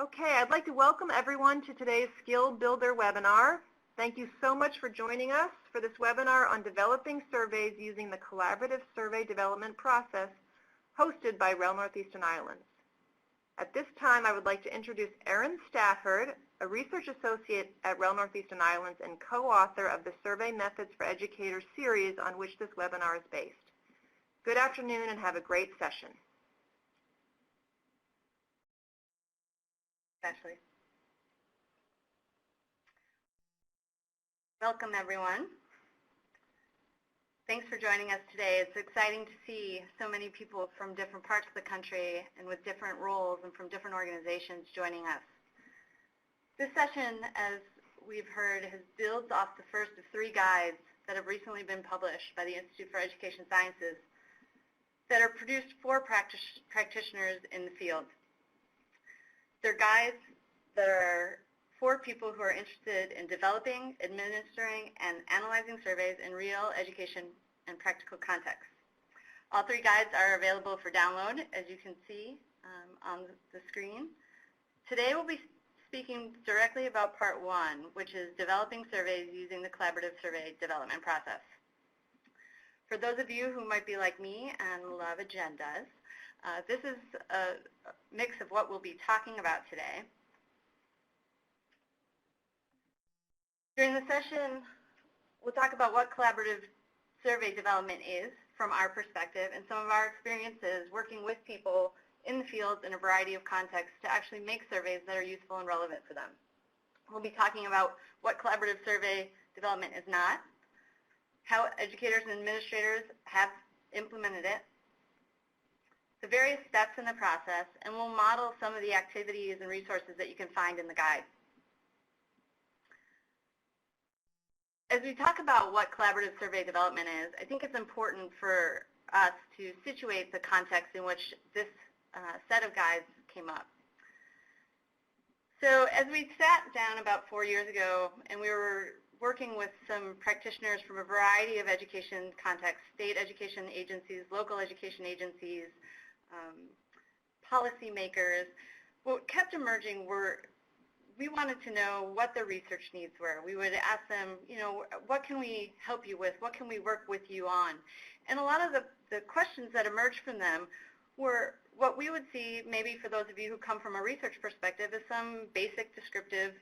Okay, I'd like to welcome everyone to today's Skill Builder webinar. Thank you so much for joining us for this webinar on developing surveys using the collaborative survey development process hosted by REL Northeast Islands. At this time, I would like to introduce Erin Stafford, a research associate at REL Northeast Islands and co-author of the Survey Methods for Educators series on which this webinar is based. Good afternoon and have a great session. Ashley. Welcome, everyone. Thanks for joining us today. It's exciting to see so many people from different parts of the country and with different roles and from different organizations joining us. This session, as we've heard, builds off the first of 3 guides that have recently been published by the Institute for Education Sciences that are produced for practitioners in the field. They're guides that are for people who are interested in developing, administering, and analyzing surveys in real education and practical contexts. All 3 guides are available for download, as you can see on the screen. Today we'll be speaking directly about part 1, which is developing surveys using the collaborative survey development process. For those of you who might be like me and love agendas, this is a mix of what we'll be talking about today. During the session, we'll talk about what collaborative survey development is from our perspective and some of our experiences working with people in the field in a variety of contexts to actually make surveys that are useful and relevant for them. We'll be talking about what collaborative survey development is not, how educators and administrators have implemented it, the various steps in the process, and we'll model some of the activities and resources that you can find in the guide. As we talk about what collaborative survey development is, I think it's important for us to situate the context in which this set of guides came up. So as we sat down about 4 years ago and we were working with some practitioners from a variety of education contexts, state education agencies, local education agencies, policymakers, what kept emerging were we wanted to know what the research needs were. We would ask them, what can we help you with? What can we work with you on? And a lot of the questions that emerged from them were what we would see, maybe for those of you who come from a research perspective, is some basic descriptive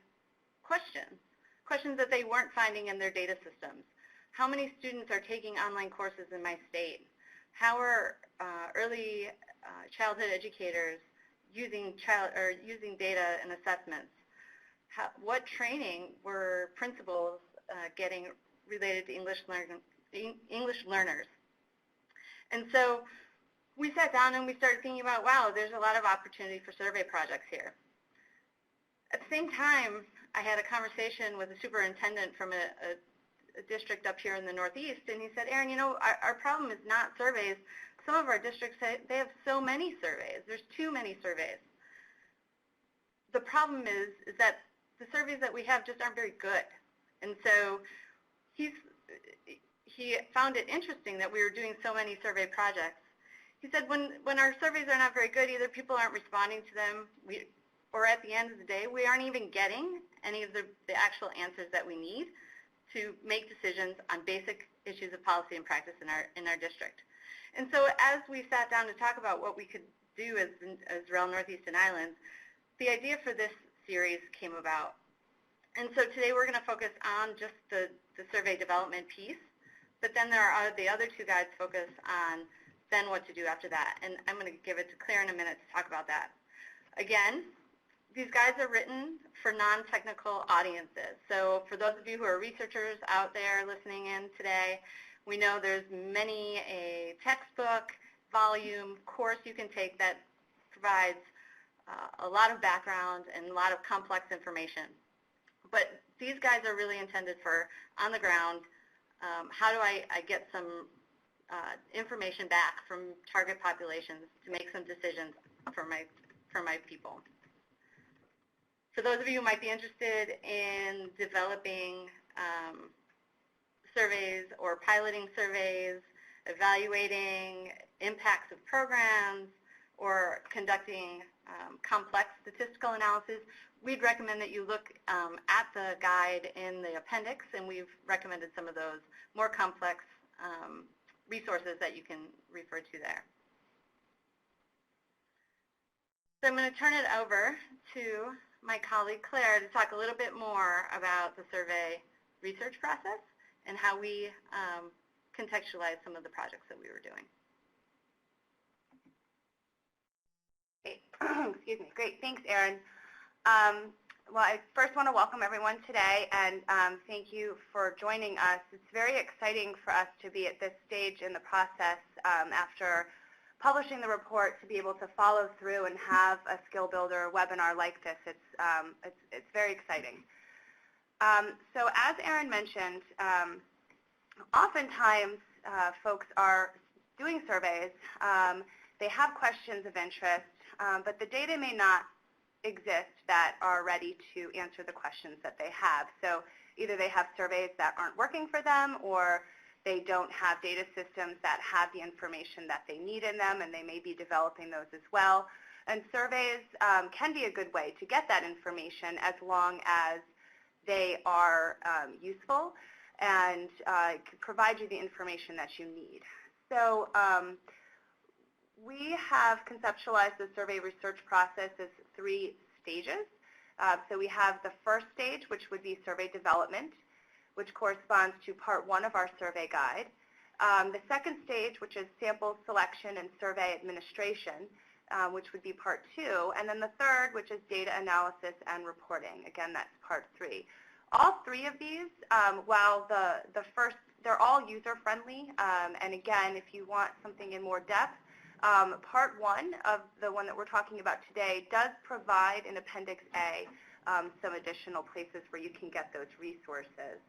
questions that they weren't finding in their data systems. How many students are taking online courses in my state? How are early childhood educators using data and assessments? What training were principals getting related to English learners? And so we sat down and we started thinking about, wow, there's a lot of opportunity for survey projects here. At the same time, I had a conversation with a superintendent from a district up here in the Northeast, and he said, Erin, our problem is not surveys. Some of our districts, they have so many surveys. There's too many surveys. The problem is that the surveys that we have just aren't very good. And so he found it interesting that we were doing so many survey projects. He said when our surveys are not very good, either people aren't responding to them, or at the end of the day, we aren't even getting any of the actual answers that we need to make decisions on basic issues of policy and practice in our district. And so as we sat down to talk about what we could do as REL Northeast Islands, the idea for this series came about. And so today we're going to focus on just the survey development piece, but then there are the other 2 guides focus on then what to do after that. And I'm going to give it to Claire in a minute to talk about that. Again, these guides are written for non-technical audiences. So for those of you who are researchers out there listening in today, we know there's many a textbook, volume, course you can take that provides a lot of background and a lot of complex information. But these guides are really intended for on the ground, how do I get some information back from target populations to make some decisions for my people. For those of you who might be interested in developing surveys or piloting surveys, evaluating impacts of programs, or conducting complex statistical analysis, we'd recommend that you look at the guide in the appendix, and we've recommended some of those more complex resources that you can refer to there. So I'm going to turn it over to my colleague Claire to talk a little bit more about the survey research process and how we contextualize some of the projects that we were doing. Excuse me. Great. Thanks, Erin. Well, I first want to welcome everyone today, and thank you for joining us. It's very exciting for us to be at this stage in the process after publishing the report, to be able to follow through and have a skill builder webinar like this. It's very exciting. So as Erin mentioned, oftentimes folks are doing surveys. They have questions of interest, but the data may not exist that are ready to answer the questions that they have. So either they have surveys that aren't working for them, or they don't have data systems that have the information that they need in them, and they may be developing those as well. And surveys can be a good way to get that information as long as they are useful and provide you the information that you need. So we have conceptualized the survey research process as 3 stages. So we have the first stage, which would be survey development, which corresponds to part 1 of our survey guide. The second stage, which is sample selection and survey administration, which would be part 2. And then the third, which is data analysis and reporting. Again, that's part 3. All 3 of these, while the first, they're all user-friendly. And again, if you want something in more depth, part 1 of the one that we're talking about today does provide in Appendix A some additional places where you can get those resources.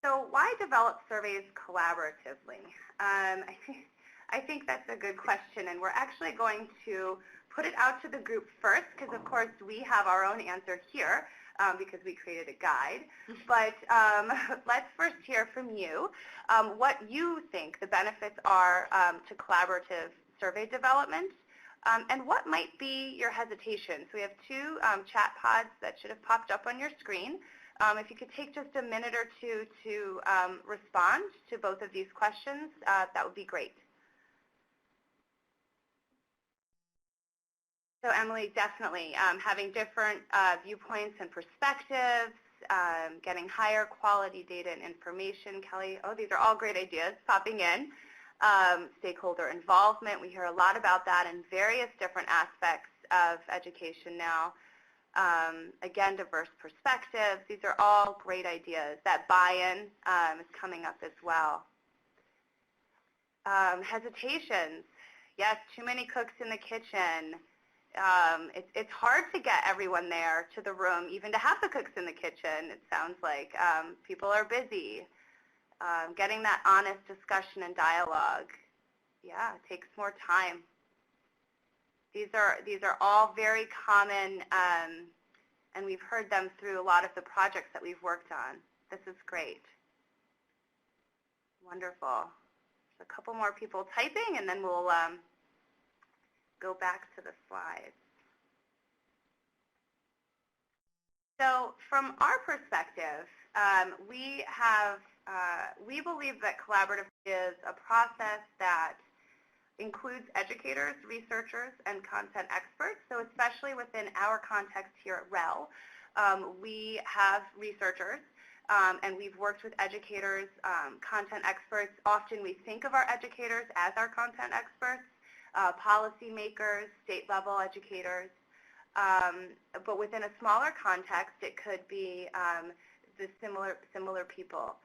So why develop surveys collaboratively? I think that's a good question, and we're actually going to put it out to the group first, because of course we have our own answer here because we created a guide. But let's first hear from you what you think the benefits are to collaborative survey development. And what might be your hesitation? So we have 2 chat pods that should have popped up on your screen. If you could take just a minute or 2 to respond to both of these questions, that would be great. So Emily, definitely having different viewpoints and perspectives, getting higher quality data and information. Kelly, oh, these are all great ideas popping in. Stakeholder involvement, we hear a lot about that in various different aspects of education now. Again, diverse perspectives, these are all great ideas. That buy-in is coming up as well. Hesitations, yes, too many cooks in the kitchen. It's hard to get everyone there to the room, even to have the cooks in the kitchen. It sounds like people are busy. Getting that honest discussion and dialogue, yeah, it takes more time. These are all very common, and we've heard them through a lot of the projects that we've worked on. This is great. Wonderful. There's a couple more people typing, and then we'll go back to the slides. So from our perspective, we believe that collaborative is a process that includes educators, researchers, and content experts. So especially within our context here at REL, we have researchers, and we've worked with educators, content experts. Often we think of our educators as our content experts, policymakers, state-level educators. But within a smaller context, it could be the similar people.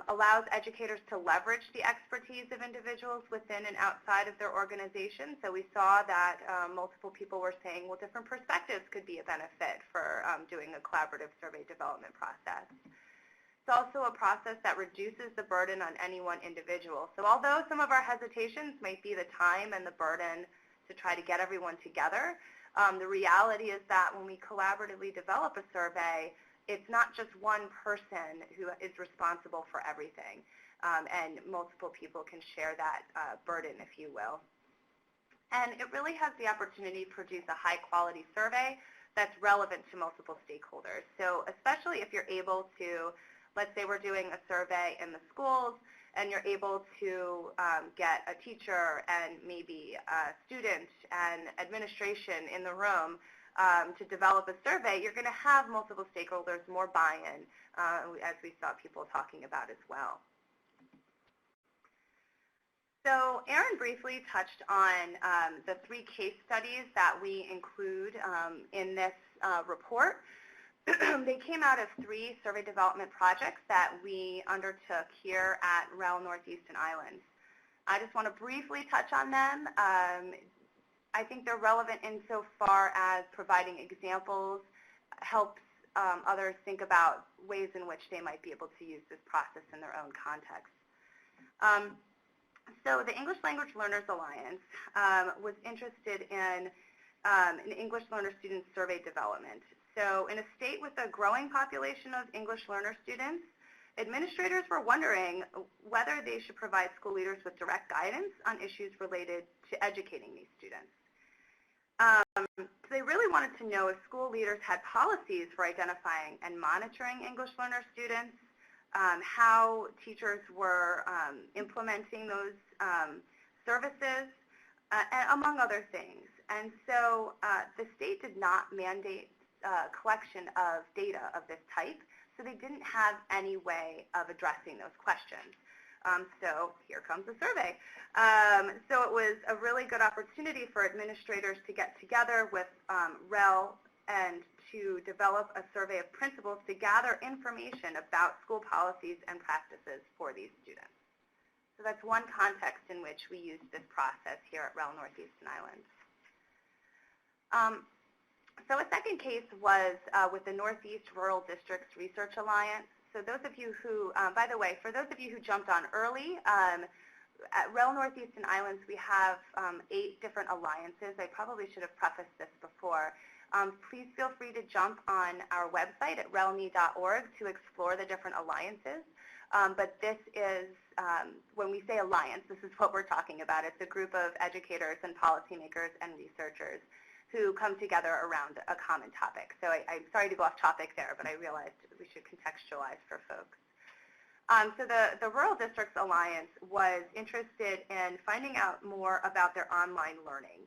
Allows educators to leverage the expertise of individuals within and outside of their organization. So we saw that multiple people were saying, well, different perspectives could be a benefit for doing a collaborative survey development process. It's also a process that reduces the burden on any one individual. So although some of our hesitations might be the time and the burden to try to get everyone together, the reality is that when we collaboratively develop a survey, it's not just one person who is responsible for everything. and multiple people can share that burden, if you will. And it really has the opportunity to produce a high-quality survey that's relevant to multiple stakeholders. So especially if you're able to, let's say we're doing a survey in the schools, and you're able to get a teacher and maybe a student and administration in the room to develop a survey, you're going to have multiple stakeholders, more buy-in, as we saw people talking about as well. So Erin briefly touched on the 3 case studies that we include in this report. They came out of 3 survey development projects that we undertook here at REL Northeast Islands. I just want to briefly touch on them. I think they're relevant insofar as providing examples helps others think about ways in which they might be able to use this process in their own context. So the English Language Learners Alliance was interested in an English learner student survey development. So in a state with a growing population of English learner students, administrators were wondering whether they should provide school leaders with direct guidance on issues related to educating these students. So they really wanted to know if school leaders had policies for identifying and monitoring English learner students, how teachers were implementing those services, and among other things. And so the state did not mandate collection of data of this type, so they didn't have any way of addressing those questions. So here comes the survey. So it was a really good opportunity for administrators to get together with REL and to develop a survey of principals to gather information about school policies and practices for these students. So that's one context in which we used this process here at REL Northeast Islands. So a second case was with the Northeast Rural Districts Research Alliance. So those of you who, by the way, for those of you who jumped on early, at REL Northeast Islands we have 8 different alliances. I probably should have prefaced this before. Please feel free to jump on our website at relme.org to explore the different alliances. But this is, when we say alliance, this is what we're talking about. It's a group of educators and policymakers and researchers who come together around a common topic. So I'm sorry to go off topic there, but I realized we should contextualize for folks. So the Rural Districts Alliance was interested in finding out more about their online learning.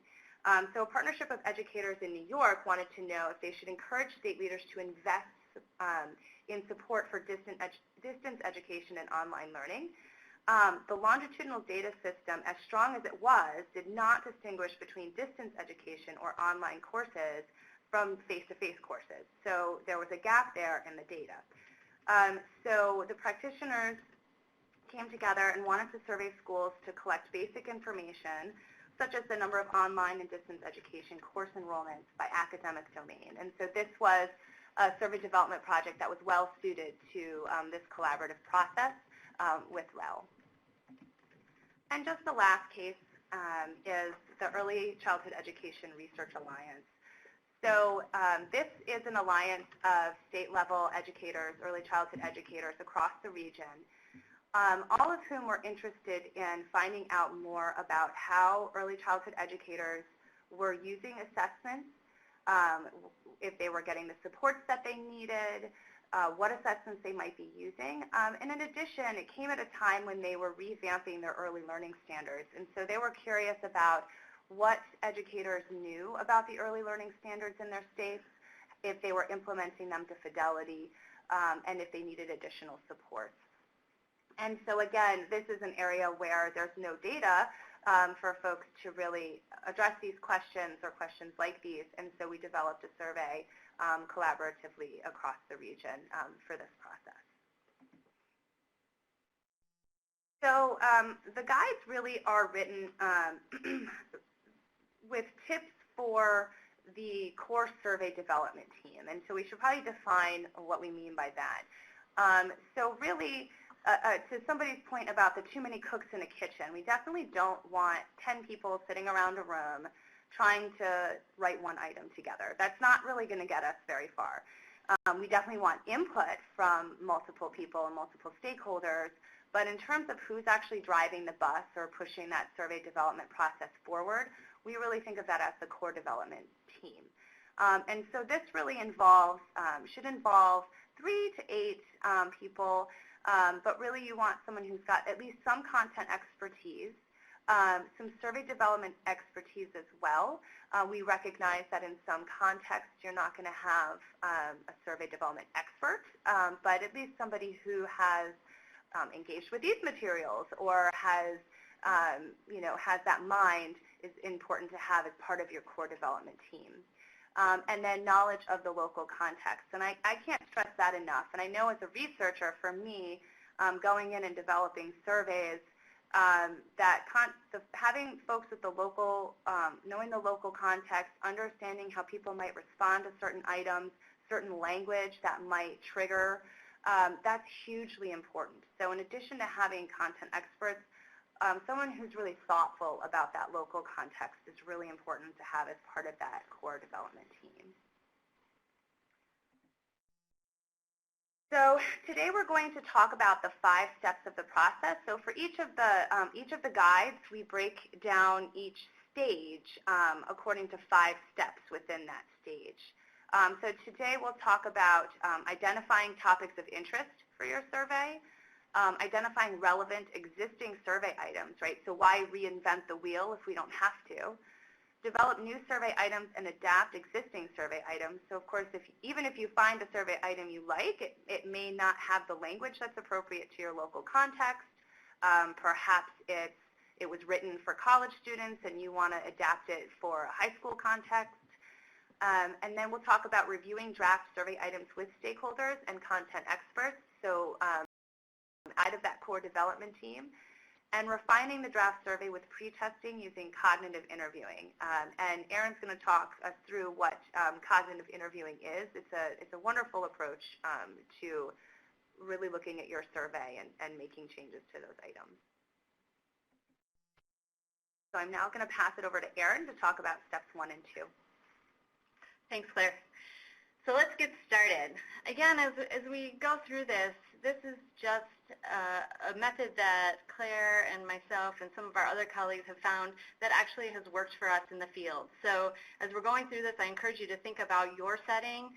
So a partnership of educators in New York wanted to know if they should encourage state leaders to invest in support for distance education and online learning. The longitudinal data system, as strong as it was, did not distinguish between distance education or online courses from face-to-face courses. So there was a gap there in the data. So the practitioners came together and wanted to survey schools to collect basic information, such as the number of online and distance education course enrollments by academic domain. And so this was a survey development project that was well suited to this collaborative process with REL. And just the last case is the Early Childhood Education Research Alliance. So this is an alliance of state-level educators, early childhood educators across the region, all of whom were interested in finding out more about how early childhood educators were using assessments, if they were getting the supports that they needed, what assessments they might be using. And in addition, it came at a time when they were revamping their early learning standards. And so they were curious about what educators knew about the early learning standards in their states, if they were implementing them to fidelity, and if they needed additional supports. And so again, this is an area where there's no data for folks to really address these questions or questions like these, and so we developed a survey collaboratively across the region for this process. So the guides really are written with tips for the core survey development team, and so we should probably define what we mean by that. So really, to somebody's point about the too many cooks in a kitchen, we definitely don't want 10 people sitting around a room trying to write one item together. That's not really going to get us very far. We definitely want input from multiple people and multiple stakeholders, But in terms of who's actually driving the bus or pushing that survey development process forward, we really think of that as the core development team. And so this really should involve 3 to 8 people, but really you want someone who's got at least some content expertise, some survey development expertise as well. We recognize that in some contexts you're not going to have a survey development expert, but at least somebody who has engaged with these materials or has, has that mind is important to have as part of your core development team. And then knowledge of the local context. And I can't stress that enough. And I know as a researcher, for me, going in and developing surveys, having folks with the local, knowing the local context, understanding how people might respond to certain items, certain language that might trigger, that's hugely important. So in addition to having content experts, someone who's really thoughtful about that local context is really important to have as part of that core development team. So today we're going to talk about the 5 steps of the process. So for each of the guides, we break down each stage according to 5 steps within that stage. So today we'll talk about identifying topics of interest for your survey, identifying relevant existing survey items, right? So why reinvent the wheel if we don't have to? Develop new survey items and adapt existing survey items. So of course, even if you find a survey item you like, it may not have the language that's appropriate to your local context. Perhaps it was written for college students and you want to adapt it for a high school context. And then we'll talk about reviewing draft survey items with stakeholders and content experts, so out of that core development team, and refining the draft survey with pre-testing using cognitive interviewing. And Erin's going to talk us through what cognitive interviewing is. It's a wonderful approach to really looking at your survey and making changes to those items. So I'm now going to pass it over to Erin to talk about steps 1 and 2. Thanks, Claire. So let's get started. Again, as we go through this is just a method that Claire and myself and some of our other colleagues have found that actually has worked for us in the field. So as we're going through this, I encourage you to think about your setting,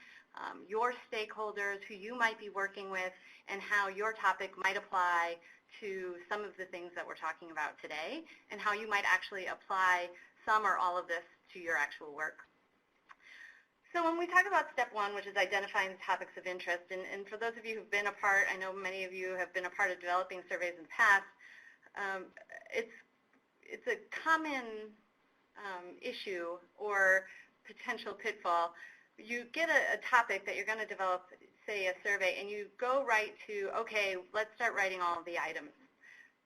your stakeholders, who you might be working with, and how your topic might apply to some of the things that we're talking about today, and how you might actually apply some or all of this to your actual work. So when we talk about step 1, which is identifying topics of interest, and for those of you who've been a part, I know many of you have been a part of developing surveys in the past, it's a common issue or potential pitfall. You get a topic that you're going to develop, say a survey, and you go right to, okay, let's start writing all of the items.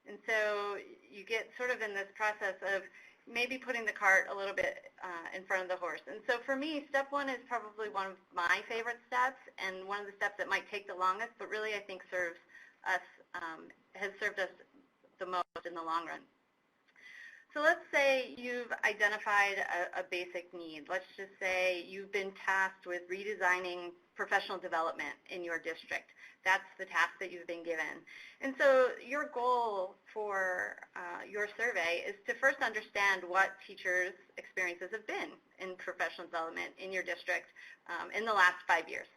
And so you get sort of in this process of maybe putting the cart a little bit in front of the horse. And so for me, step 1 is probably one of my favorite steps and one of the steps that might take the longest, but really I think has served us the most in the long run. So let's say you've identified a basic need. Let's just say you've been tasked with redesigning professional development in your district. That's the task that you've been given. And so your goal for your survey is to first understand what teachers' experiences have been in professional development in your district in the last 5 years.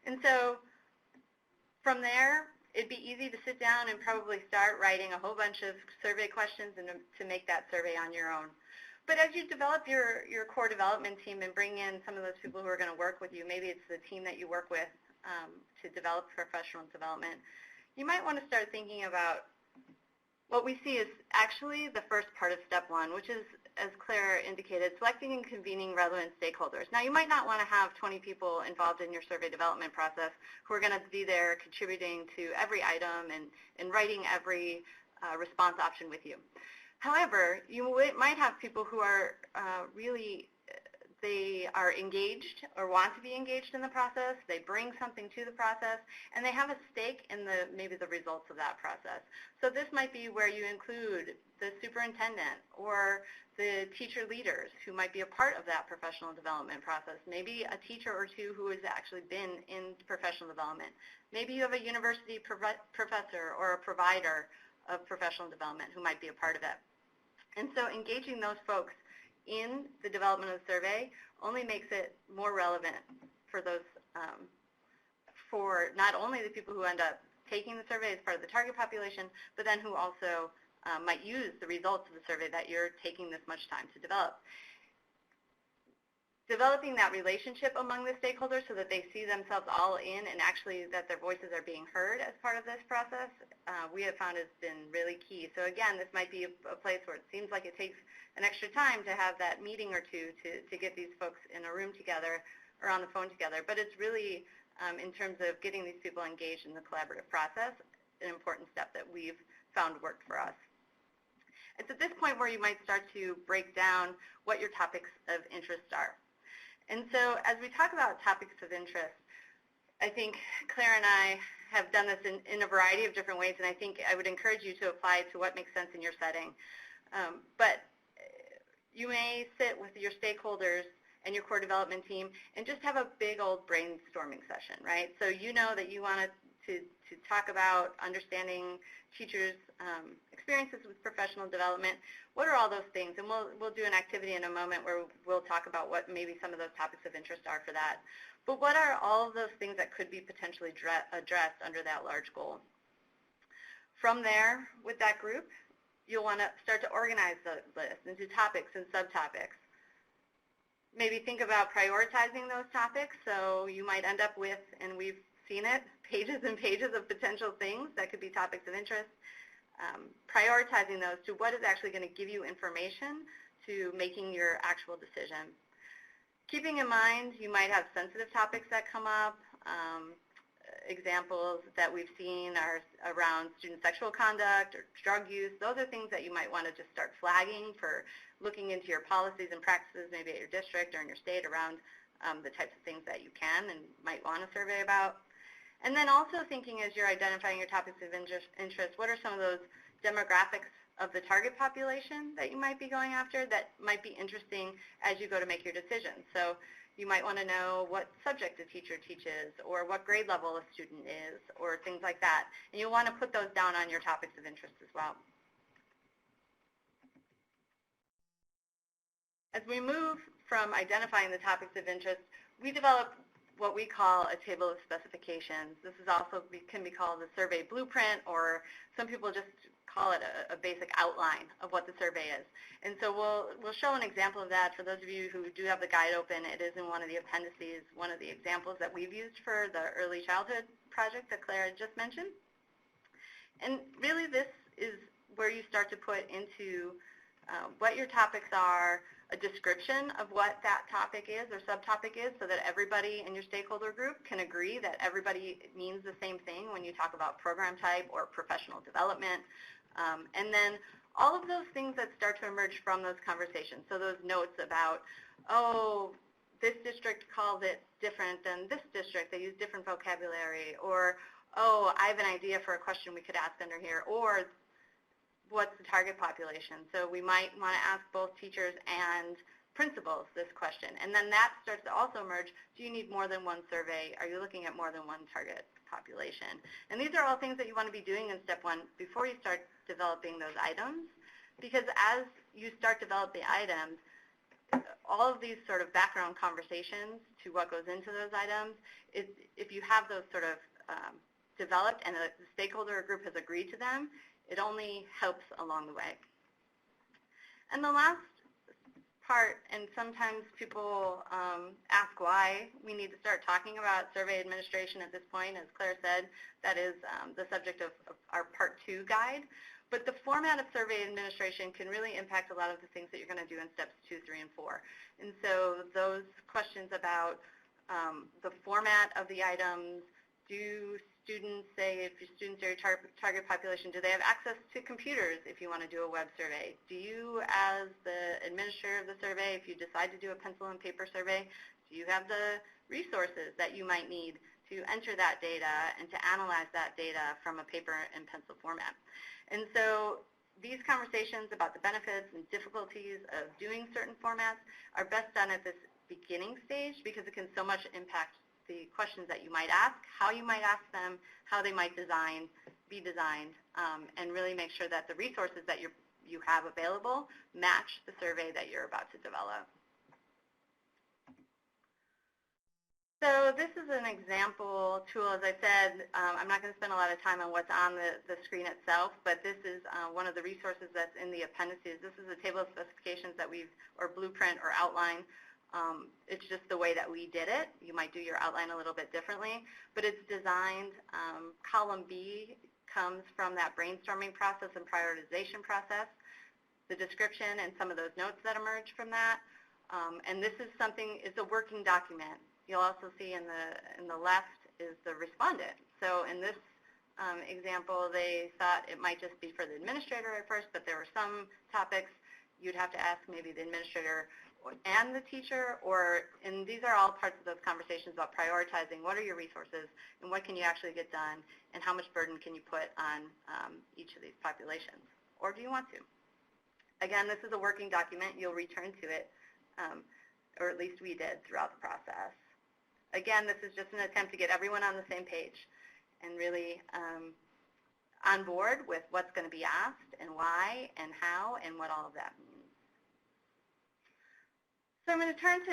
And so from there, it'd be easy to sit down and probably start writing a whole bunch of survey questions and to make that survey on your own. But as you develop your core development team and bring in some of those people who are going to work with you, maybe it's the team that you work with to develop professional development, you might want to start thinking about what we see is actually the first part of step 1, which is, as Claire indicated, selecting and convening relevant stakeholders. Now, you might not want to have 20 people involved in your survey development process who are going to be there contributing to every item and writing every response option with you. However, you might have people who are really they are engaged or want to be engaged in the process, they bring something to the process, and they have a stake in maybe the results of that process. So this might be where you include the superintendent or the teacher leaders who might be a part of that professional development process, maybe a teacher or two who has actually been in professional development. Maybe you have a university professor or a provider of professional development who might be a part of it. And so engaging those folks in the development of the survey only makes it more relevant for those, for not only the people who end up taking the survey as part of the target population, but then who also might use the results of the survey that you're taking this much time to develop. Developing that relationship among the stakeholders so that they see themselves all in and actually that their voices are being heard as part of this process, we have found has been really key. So again, this might be a place where it seems like it takes an extra time to have that meeting or two to get these folks in a room together or on the phone together, but it's really, in terms of getting these people engaged in the collaborative process, an important step that we've found worked for us. It's at this point where you might start to break down what your topics of interest are. And so as we talk about topics of interest, I think Claire and I have done this in a variety of different ways, and I think I would encourage you to apply it to what makes sense in your setting. But you may sit with your stakeholders and your core development team and just have a big old brainstorming session, right? So you know that you want to talk about understanding teachers' experiences with professional development. What are all those things? And we'll do an activity in a moment where we'll talk about what maybe some of those topics of interest are for that. But what are all of those things that could be potentially addressed under that large goal? From there, with that group, you'll want to start to organize the list into topics and subtopics. Maybe think about prioritizing those topics. So you might end up with, and we've seen it, pages and pages of potential things that could be topics of interest. Prioritizing those to what is actually going to give you information to making your actual decision. Keeping in mind, you might have sensitive topics that come up. Examples that we've seen are around student sexual conduct or drug use. Those are things that you might want to just start flagging for looking into your policies and practices, maybe at your district or in your state around the types of things that you can and might want to survey about. And then also thinking as you're identifying your topics of interest, what are some of those demographics of the target population that you might be going after that might be interesting as you go to make your decisions. So you might want to know what subject a teacher teaches or what grade level a student is or things like that. And you'll want to put those down on your topics of interest as well. As we move from identifying the topics of interest, we develop what we call a table of specifications. This is also can be called a survey blueprint, or some people just call it a basic outline of what the survey is. And so we'll show an example of that. For those of you who do have the guide open, it is in one of the appendices, one of the examples that we've used for the early childhood project that Claire just mentioned. And really this is where you start to put into what your topics are, a description of what that topic is or subtopic is so that everybody in your stakeholder group can agree that everybody means the same thing when you talk about program type or professional development. And then all of those things that start to emerge from those conversations. So those notes about, oh, this district calls it different than this district. They use different vocabulary. Or, oh, I have an idea for a question we could ask under here. Or what's the target population? So we might want to ask both teachers and principals this question. And then that starts to also emerge, do you need more than one survey? Are you looking at more than one target population? And these are all things that you want to be doing in step one before you start developing those items. Because as you start developing items, all of these sort of background conversations to what goes into those items, if you have those sort of developed and the stakeholder group has agreed to them, it only helps along the way. And the last part, and sometimes people ask why we need to start talking about survey administration at this point. As Claire said, that is the subject of our Part 2 guide. But the format of survey administration can really impact a lot of the things that you're going to do in steps 2, 3, and 4. And so those questions about the format of the items, Do students, say if your students are your target population, do they have access to computers if you want to do a web survey? Do you, as the administrator of the survey, if you decide to do a pencil and paper survey, do you have the resources that you might need to enter that data and to analyze that data from a paper and pencil format? And so these conversations about the benefits and difficulties of doing certain formats are best done at this beginning stage because it can so much impact the questions that you might ask, how you might ask them, how they might be designed, and really make sure that the resources that you have available match the survey that you're about to develop. So this is an example tool. As I said, I'm not going to spend a lot of time on what's on the screen itself, but this is one of the resources that's in the appendices. This is a table of specifications that or blueprint or outline. It's just the way that we did it. You might do your outline a little bit differently, but it's designed. Column B comes from that brainstorming process and prioritization process, the description and some of those notes that emerge from that. And this is something, it's a working document. You'll also see in the left is the respondent. So in this example, they thought it might just be for the administrator at first, but there were some topics you'd have to ask maybe the administrator and the teacher, and these are all parts of those conversations about prioritizing what are your resources and what can you actually get done and how much burden can you put on each of these populations, or do you want to? Again, this is a working document. You'll return to it, or at least we did throughout the process. Again, this is just an attempt to get everyone on the same page and really on board with what's going to be asked and why and how and what all of that means. So I'm going to turn to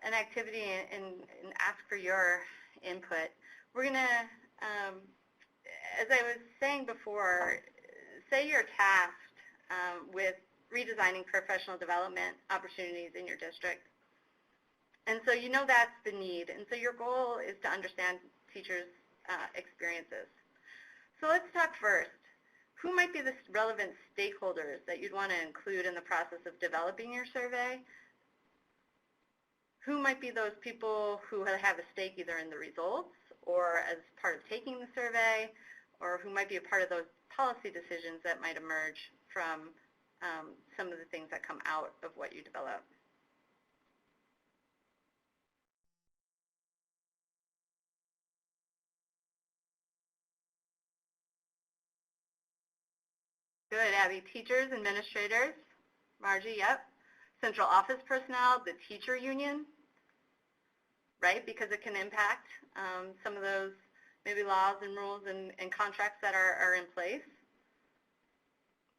an activity and ask for your input. We're going to, as I was saying before, say you're tasked with redesigning professional development opportunities in your district. And so you know that's the need. And so your goal is to understand teachers' experiences. So let's talk first. Who might be the relevant stakeholders that you'd want to include in the process of developing your survey? Who might be those people who have a stake either in the results or as part of taking the survey, or who might be a part of those policy decisions that might emerge from some of the things that come out of what you develop? Good, Abby. Teachers, administrators. Margie, yep. Central office personnel, the teacher union, right? Because it can impact some of those maybe laws and rules and contracts that are in place.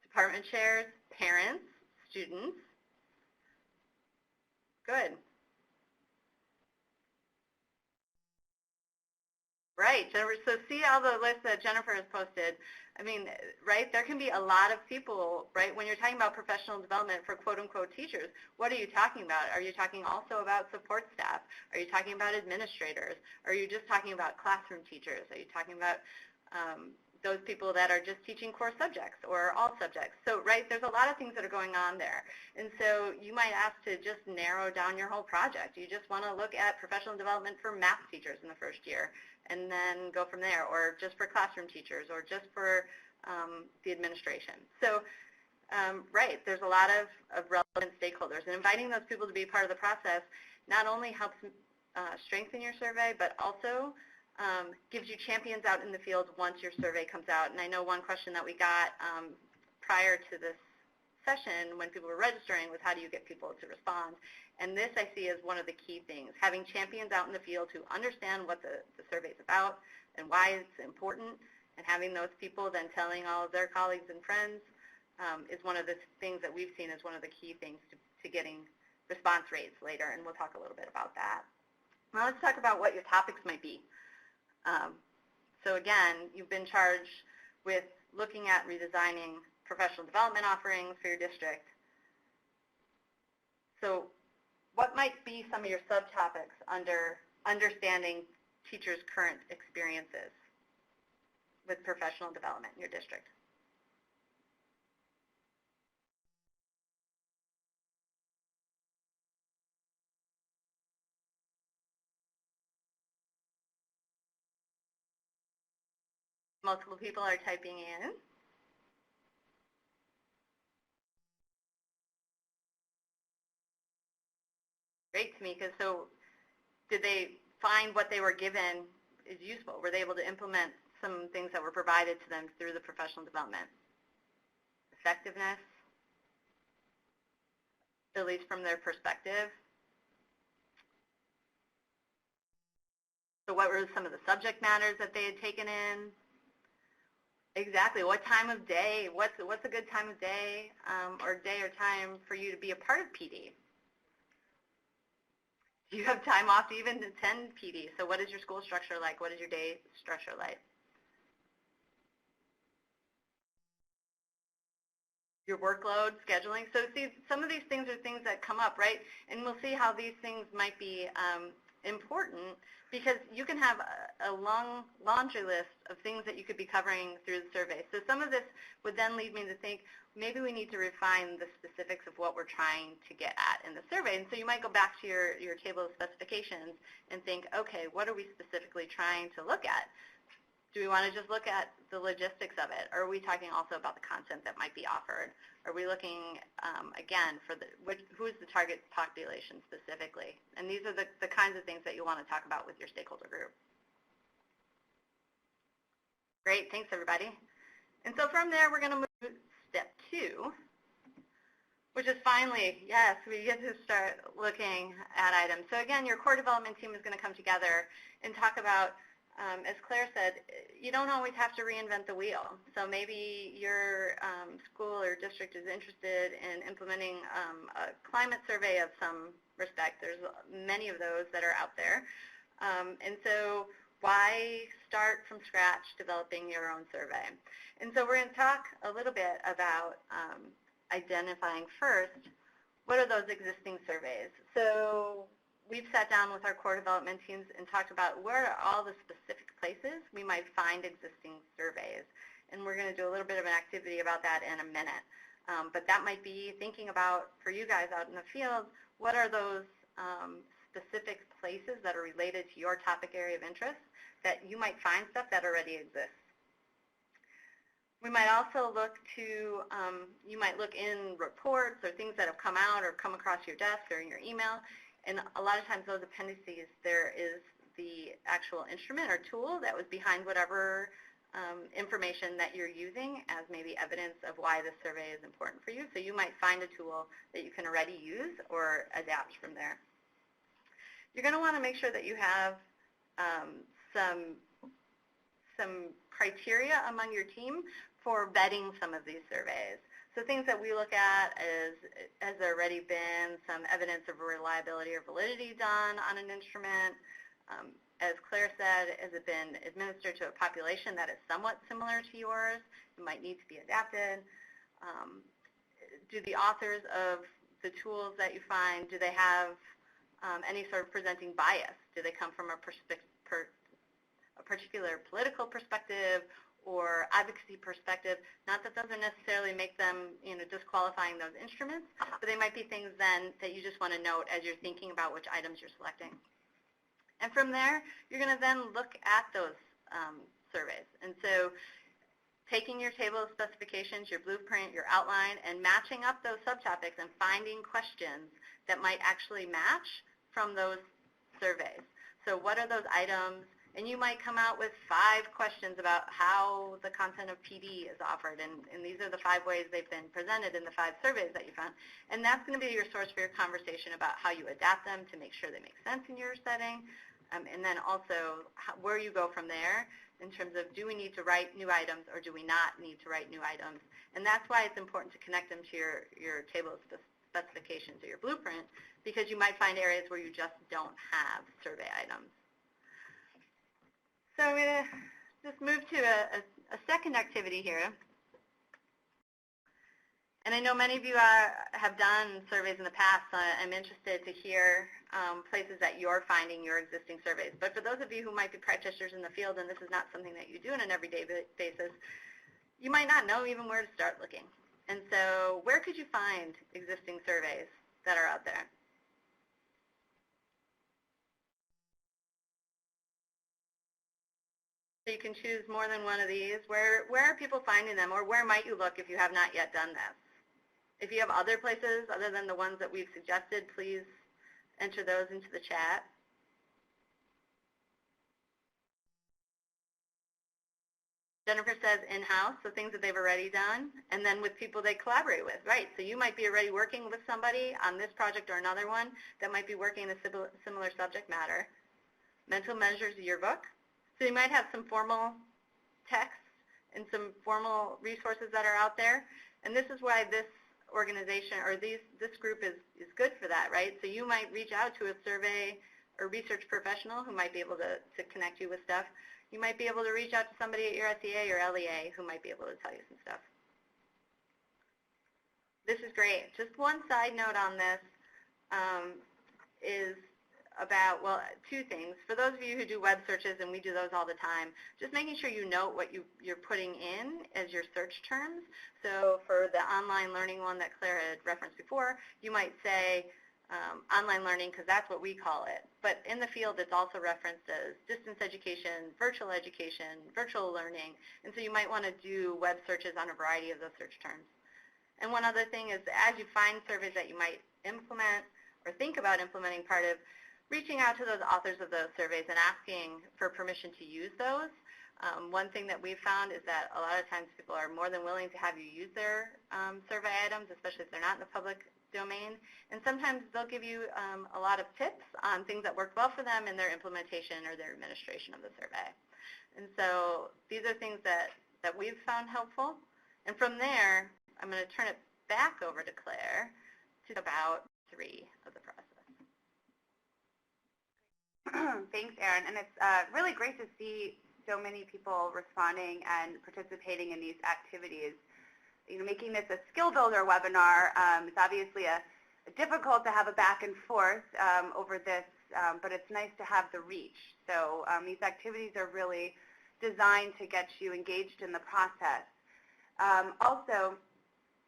Department chairs, parents, students. Good. Right, Jennifer, so see all the lists that Jennifer has posted. I mean, right, there can be a lot of people, right, when you're talking about professional development for quote-unquote teachers, what are you talking about? Are you talking also about support staff? Are you talking about administrators? Are you just talking about classroom teachers? Are you talking about those people that are just teaching core subjects or all subjects? So, right, there's a lot of things that are going on there. And so you might ask to just narrow down your whole project. You just want to look at professional development for math teachers in the first year and then go from there, or just for classroom teachers, or just for the administration. So, right, there's a lot of relevant stakeholders. And inviting those people to be part of the process not only helps strengthen your survey, but also gives you champions out in the field once your survey comes out. And I know one question that we got prior to this session when people were registering was, how do you get people to respond? And this I see as one of the key things, having champions out in the field who understand what the survey is about and why it's important, and having those people then telling all of their colleagues and friends is one of the things that we've seen as one of the key things to getting response rates later, and we'll talk a little bit about that. Now let's talk about what your topics might be. So again, you've been charged with looking at redesigning professional development offerings for your district. So what might be some of your subtopics under understanding teachers' current experiences with professional development in your district? Multiple people are typing in. Great, Tamika. So did they find what they were given is useful? Were they able to implement some things that were provided to them through the professional development? Effectiveness, at least from their perspective. So what were some of the subject matters that they had taken in? Exactly. What time of day? What's a good time of day or time for you to be a part of PD? Do you have time off to even attend PD? So what is your school structure like? What is your day structure like? Your workload, scheduling. So see, some of these things are things that come up, right? And we'll see how these things might be important, because you can have a long laundry list of things that you could be covering through the survey. So some of this would then lead me to think maybe we need to refine the specifics of what we're trying to get at in the survey. And so you might go back to your table of specifications and think, okay, what are we specifically trying to look at? Do we want to just look at the logistics of it? Or are we talking also about the content that might be offered? Are we looking, again, for who's the target population specifically? And these are the kinds of things that you want to talk about with your stakeholder group. Great, thanks everybody. And so from there, we're going to move to step 2, which is finally, yes, we get to start looking at items. So again, your core development team is going to come together and talk about, as Claire said, you don't always have to reinvent the wheel. So maybe your school or district is interested in implementing a climate survey of some respect. There's many of those that are out there. And so why start from scratch developing your own survey? And so we're going to talk a little bit about identifying first, what are those existing surveys? So we've sat down with our core development teams and talked about where are all the specific places we might find existing surveys. And we're going to do a little bit of an activity about that in a minute. But that might be thinking about, for you guys out in the field, what are those specific places that are related to your topic area of interest that you might find stuff that already exists. We might also look to, you might look in reports or things that have come out or come across your desk or in your email. And a lot of times those appendices, there is the actual instrument or tool that was behind whatever information that you're using as maybe evidence of why this survey is important for you. So you might find a tool that you can already use or adapt from there. You're going to want to make sure that you have some criteria among your team for vetting some of these surveys. So things that we look at is, has there already been some evidence of reliability or validity done on an instrument? As Claire said, has it been administered to a population that is somewhat similar to yours? It might need to be adapted. Do the authors of the tools that you find, do they have any sort of presenting bias? Do they come from a particular political perspective or advocacy perspective? Not that those are necessarily make them, disqualifying those instruments, but they might be things then that you just want to note as you're thinking about which items you're selecting. And from there, you're going to then look at those surveys. And so taking your table of specifications, your blueprint, your outline, and matching up those subtopics and finding questions that might actually match from those surveys. So what are those items? And you might come out with 5 questions about how the content of PD is offered, and these are the 5 ways they've been presented in the 5 surveys that you found. And that's going to be your source for your conversation about how you adapt them to make sure they make sense in your setting, and then also where you go from there in terms of, do we need to write new items or do we not need to write new items? And that's why it's important to connect them to your table of specifications or your blueprint, because you might find areas where you just don't have survey items. So I'm going to just move to a second activity here. And I know many of you have done surveys in the past, so I'm interested to hear places that you're finding your existing surveys. But for those of you who might be practitioners in the field and this is not something that you do on an everyday basis, you might not know even where to start looking. And so where could you find existing surveys that are out there? So you can choose more than one of these. Where are people finding them, or where might you look if you have not yet done this? If you have other places other than the ones that we've suggested, please enter those into the chat. Jennifer says in-house, so things that they've already done, and then with people they collaborate with, right? So you might be already working with somebody on this project or another one that might be working in a similar subject matter. Mental Measures Yearbook. So you might have some formal texts and some formal resources that are out there, and this is why this organization or this group is good for that, right? So you might reach out to a survey or research professional who might be able to connect you with stuff. You might be able to reach out to somebody at your SEA or LEA who might be able to tell you some stuff. This is great. Just one side note on this is about, well, two things. For those of you who do web searches, and we do those all the time, just making sure you note what you're putting in as your search terms. So for the online learning one that Claire had referenced before, you might say online learning because that's what we call it. But in the field, it's also referenced as distance education, virtual learning, and so you might want to do web searches on a variety of those search terms. And one other thing is, as you find surveys that you might implement or think about implementing part of, reaching out to those authors of those surveys and asking for permission to use those. One thing that we've found is that a lot of times people are more than willing to have you use their survey items, especially if they're not in the public domain. And sometimes they'll give you a lot of tips on things that work well for them in their implementation or their administration of the survey. And so these are things that we've found helpful. And from there, I'm going to turn it back over to Claire to talk about 3 of the process. Thanks, Erin. And it's really great to see so many people responding and participating in these activities. You know, making this a skill builder webinar, it's obviously difficult to have a back and forth over this, but it's nice to have the reach. So these activities are really designed to get you engaged in the process. Also,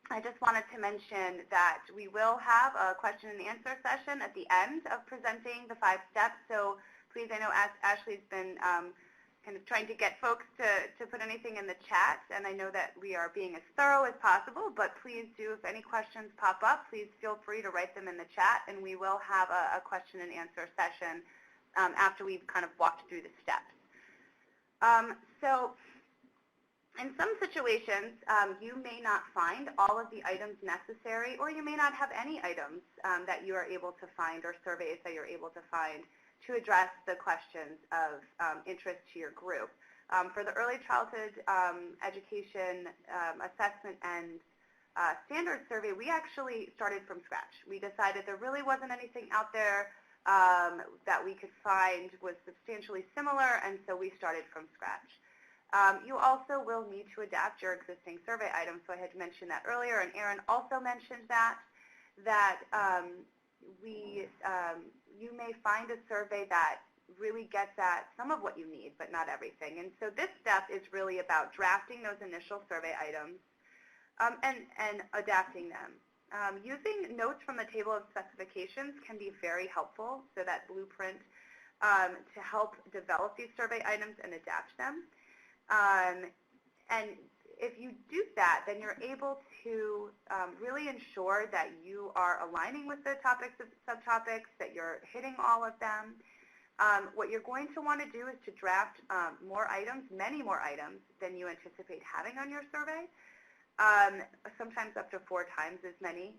I just wanted to mention that we will have a question and answer session at the end of presenting the 5 steps. So please, I know Ashley's been kind of trying to get folks to put anything in the chat, and I know that we are being as thorough as possible, but please do, if any questions pop up, please feel free to write them in the chat, and we will have a question and answer session after we've kind of walked through the steps. So in some situations, you may not find all of the items necessary, or you may not have any items that you are able to find or surveys that you're able to find to address the questions of interest to your group. For the early childhood education assessment and standards survey, we actually started from scratch. We decided there really wasn't anything out there that we could find was substantially similar, and so we started from scratch. You also will need to adapt your existing survey items. So I had mentioned that earlier, and Erin also mentioned that you may find a survey that really gets at some of what you need, but not everything. And so this step is really about drafting those initial survey items and adapting them. Using notes from the table of specifications can be very helpful, so that blueprint to help develop these survey items and adapt them. And if you do that, then you're able to really ensure that you are aligning with the topics and subtopics, that you're hitting all of them. What you're going to want to do is to draft more items, many more items than you anticipate having on your survey, sometimes up to 4 times as many,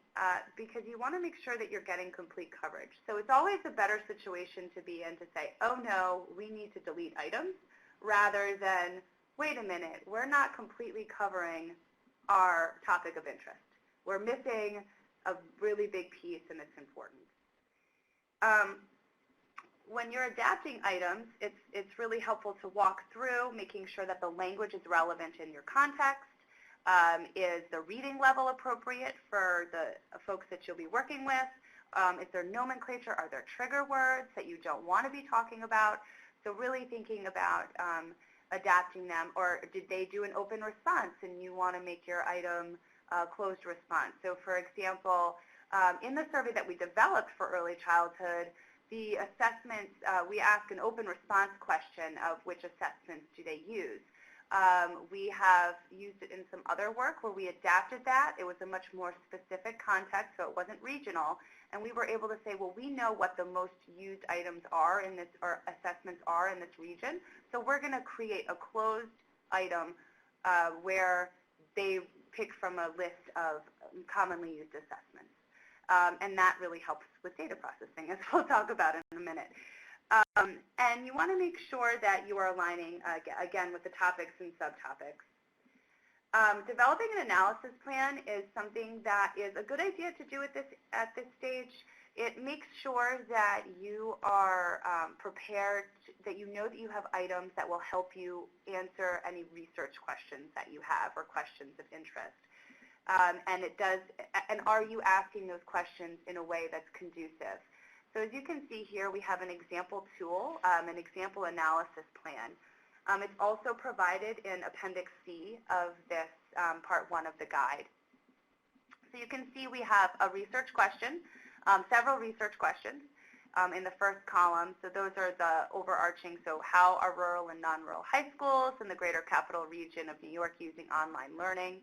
because you want to make sure that you're getting complete coverage. So it's always a better situation to be in to say, oh no, we need to delete items, rather than, wait a minute, we're not completely covering our topic of interest. We're missing a really big piece, and it's important. When you're adapting items, it's really helpful to walk through, making sure that the language is relevant in your context. Is the reading level appropriate for the folks that you'll be working with? Is there nomenclature? Are there trigger words that you don't want to be talking about? So really thinking about adapting them, or did they do an open response and you want to make your item closed response? So for example, in the survey that we developed for early childhood, The assessments, we ask an open response question of which assessments do they use. We have used it in some other work where we adapted that. It was a much more specific context, so it wasn't regional. And we were able to say, well, we know what the most used items are in this, or assessments are in this region. So we're going to create a closed item where they pick from a list of commonly used assessments. And that really helps with data processing, as we'll talk about in a minute. And you want to make sure that you are aligning, again, with the topics and subtopics. Developing an analysis plan is something that is a good idea to do at this stage. It makes sure that you are prepared, that you know that you have items that will help you answer any research questions that you have or questions of interest. And are you asking those questions in a way that's conducive? So as you can see here, we have an example tool, an example analysis plan. It's also provided in Appendix C of this Part 1 of the guide. So you can see we have a research question, several research questions in the first column. So those are the overarching, so how are rural and non-rural high schools in the greater capital region of New York using online learning?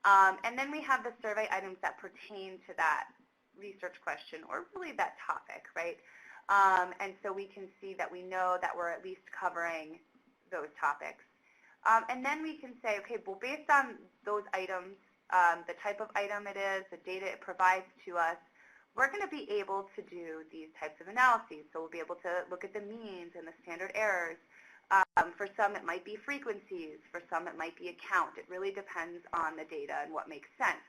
And then we have the survey items that pertain to that research question, or really that topic, right? And so we can see that we know that we're at least covering those topics. And then we can say, okay, well, based on those items, the type of item it is, the data it provides to us, we're going to be able to do these types of analyses. So we'll be able to look at the means and the standard errors. For some, it might be frequencies. For some, it might be a count. It really depends on the data and what makes sense.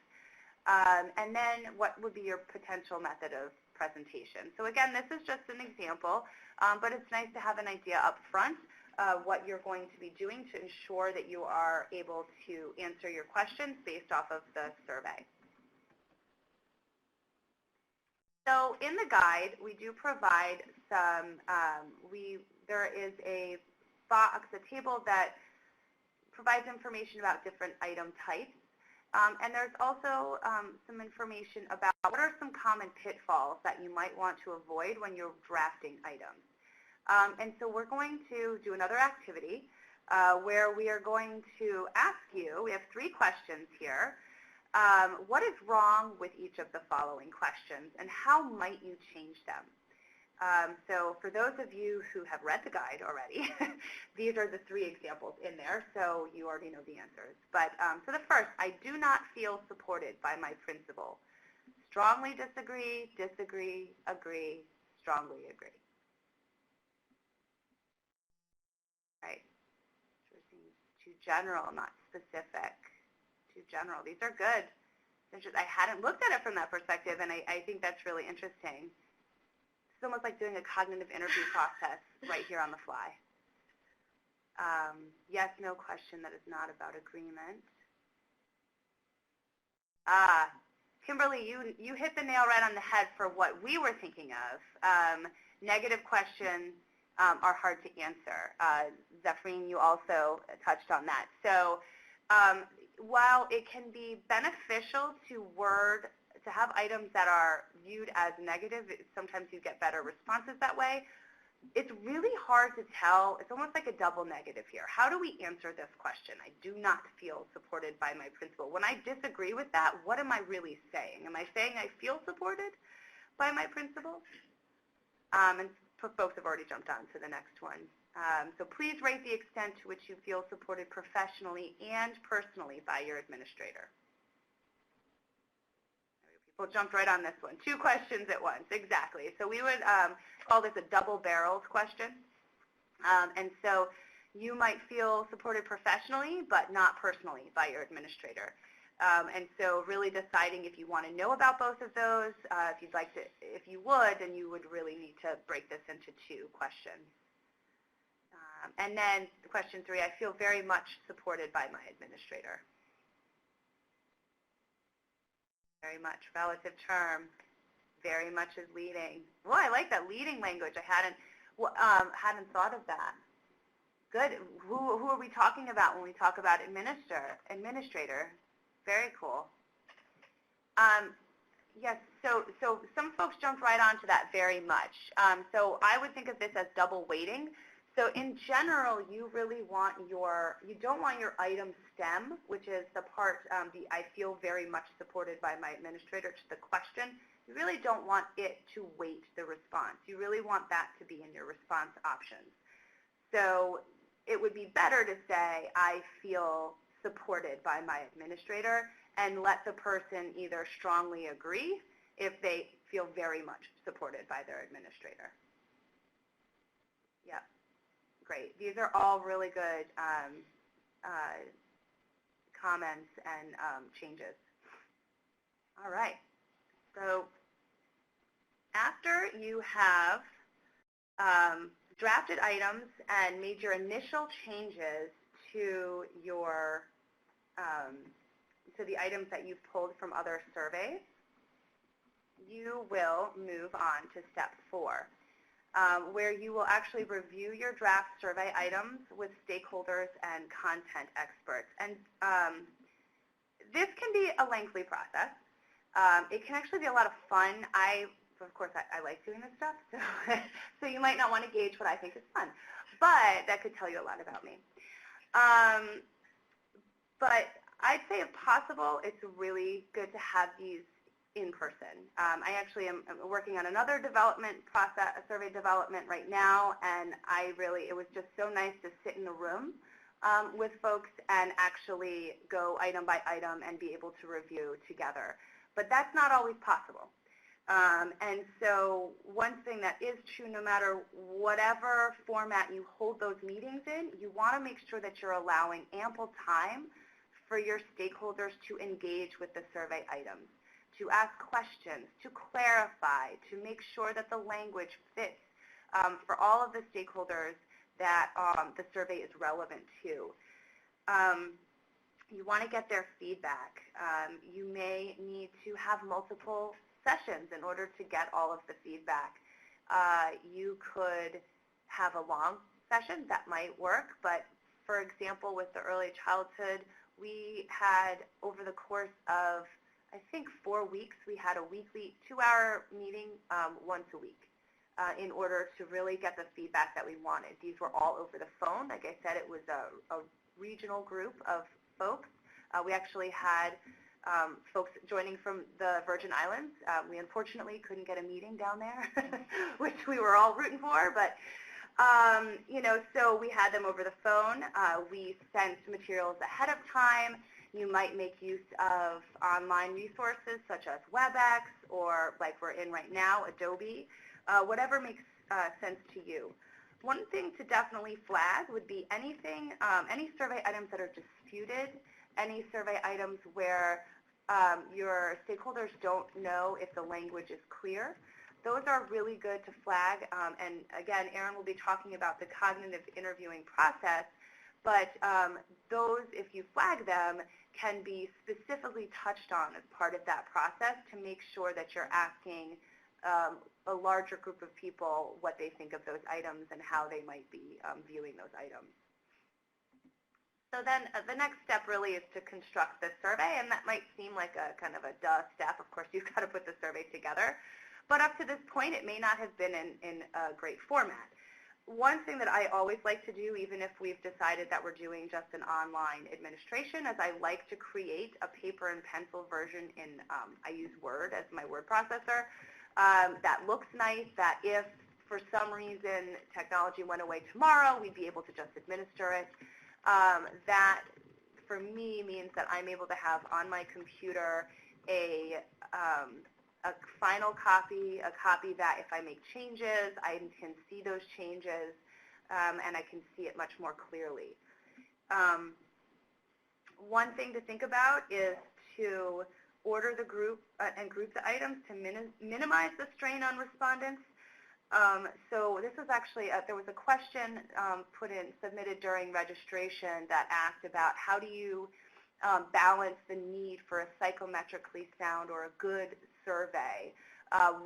And then what would be your potential method of presentation? So again, this is just an example, but it's nice to have an idea up front of what you're going to be doing to ensure that you are able to answer your questions based off of the survey. So in the guide, we do provide some, there is a box, a table that provides information about different item types. And there's also some information about what are some common pitfalls that you might want to avoid when you're drafting items. And so we're going to do another activity where we are going to ask you, we have 3 questions here, what is wrong with each of the following questions and how might you change them? So for those of you who have read the guide already, these are the 3 examples in there, so you already know the answers. But so the first, I do not feel supported by my principal. Strongly disagree, disagree, agree, strongly agree. Right? Sure seems too general, not specific. Too general. These are good. I hadn't looked at it from that perspective, and I think that's really interesting. It's almost like doing a cognitive interview process right here on the fly. Yes, no question that is not about agreement. Kimberly, you hit the nail right on the head for what we were thinking of. Negative questions are hard to answer. Zephrine, you also touched on that. So while it can be beneficial to have items that are viewed as negative, sometimes you get better responses that way. It's really hard to tell. It's almost like a double negative here. How do we answer this question? I do not feel supported by my principal. When I disagree with that, what am I really saying? Am I saying I feel supported by my principal? And folks have already jumped on to the next one. So please rate the extent to which you feel supported professionally and personally by your administrator. People jumped right on this one. 2 questions at once, exactly. So we would call this a double-barreled question. And so you might feel supported professionally, but not personally by your administrator. And so really deciding if you want to know about both of those, if you would, then you would really need to break this into 2 questions. And then question 3, I feel very much supported by my administrator. Very much, relative term, very much is leading. Well, I like that leading language. I hadn't thought of that. Good. Who are we talking about when we talk about administrator? Very cool. Yes, so some folks jumped right onto that very much. So I would think of this as double weighting. So in general, you don't want your item stem, which is the part, I feel very much supported by my administrator, to the question. You really don't want it to weight the response. You really want that to be in your response options. So it would be better to say, I feel supported by my administrator, and let the person either strongly agree if they feel very much supported by their administrator. Yep, great. These are all really good comments and changes. All right, so after you have drafted items and made your initial changes to your to the items that you've pulled from other surveys, you will move on to step 4, where you will actually review your draft survey items with stakeholders and content experts. And this can be a lengthy process. It can actually be a lot of fun. Of course, I like doing this stuff, so you might not want to gauge what I think is fun, but that could tell you a lot about me. But I'd say, if possible, it's really good to have these in person. I actually am working on another development process, a survey development right now, and it was just so nice to sit in the room with folks and actually go item by item and be able to review together. But that's not always possible. And so one thing that is true, no matter whatever format you hold those meetings in, you want to make sure that you're allowing ample time for your stakeholders to engage with the survey items, to ask questions, to clarify, to make sure that the language fits for all of the stakeholders that the survey is relevant to. You want to get their feedback. You may need to have multiple sessions in order to get all of the feedback. You could have a long session, that might work, but for example, with the early childhood, we had, over the course of, I think, 4 weeks, we had a weekly 2-hour meeting once a week in order to really get the feedback that we wanted. These were all over the phone. Like I said, it was a regional group of folks. We actually had folks joining from the Virgin Islands. We unfortunately couldn't get a meeting down there, which we were all rooting for, but so we had them over the phone. We sent materials ahead of time. You might make use of online resources such as WebEx, or like we're in right now, Adobe, whatever makes sense to you. One thing to definitely flag would be anything, any survey items that are disputed, any survey items where your stakeholders don't know if the language is clear. Those are really good to flag, and again, Erin will be talking about the cognitive interviewing process, but those, if you flag them, can be specifically touched on as part of that process to make sure that you're asking a larger group of people what they think of those items and how they might be viewing those items. So then the next step really is to construct the survey, and that might seem like a kind of a duh step. Of course, you've got to put the survey together. But up to this point, it may not have been in a great format. One thing that I always like to do, even if we've decided that we're doing just an online administration, is I like to create a paper and pencil version in, I use Word as my word processor, that looks nice, that if for some reason technology went away tomorrow, we'd be able to just administer it. That, for me, means that I'm able to have on my computer a final copy, a copy that if I make changes, I can see those changes, and I can see it much more clearly. One thing to think about is to order the group and group the items to minimize the strain on respondents. So this was actually, there was a question submitted during registration that asked about how do you balance the need for a psychometrically sound or a good survey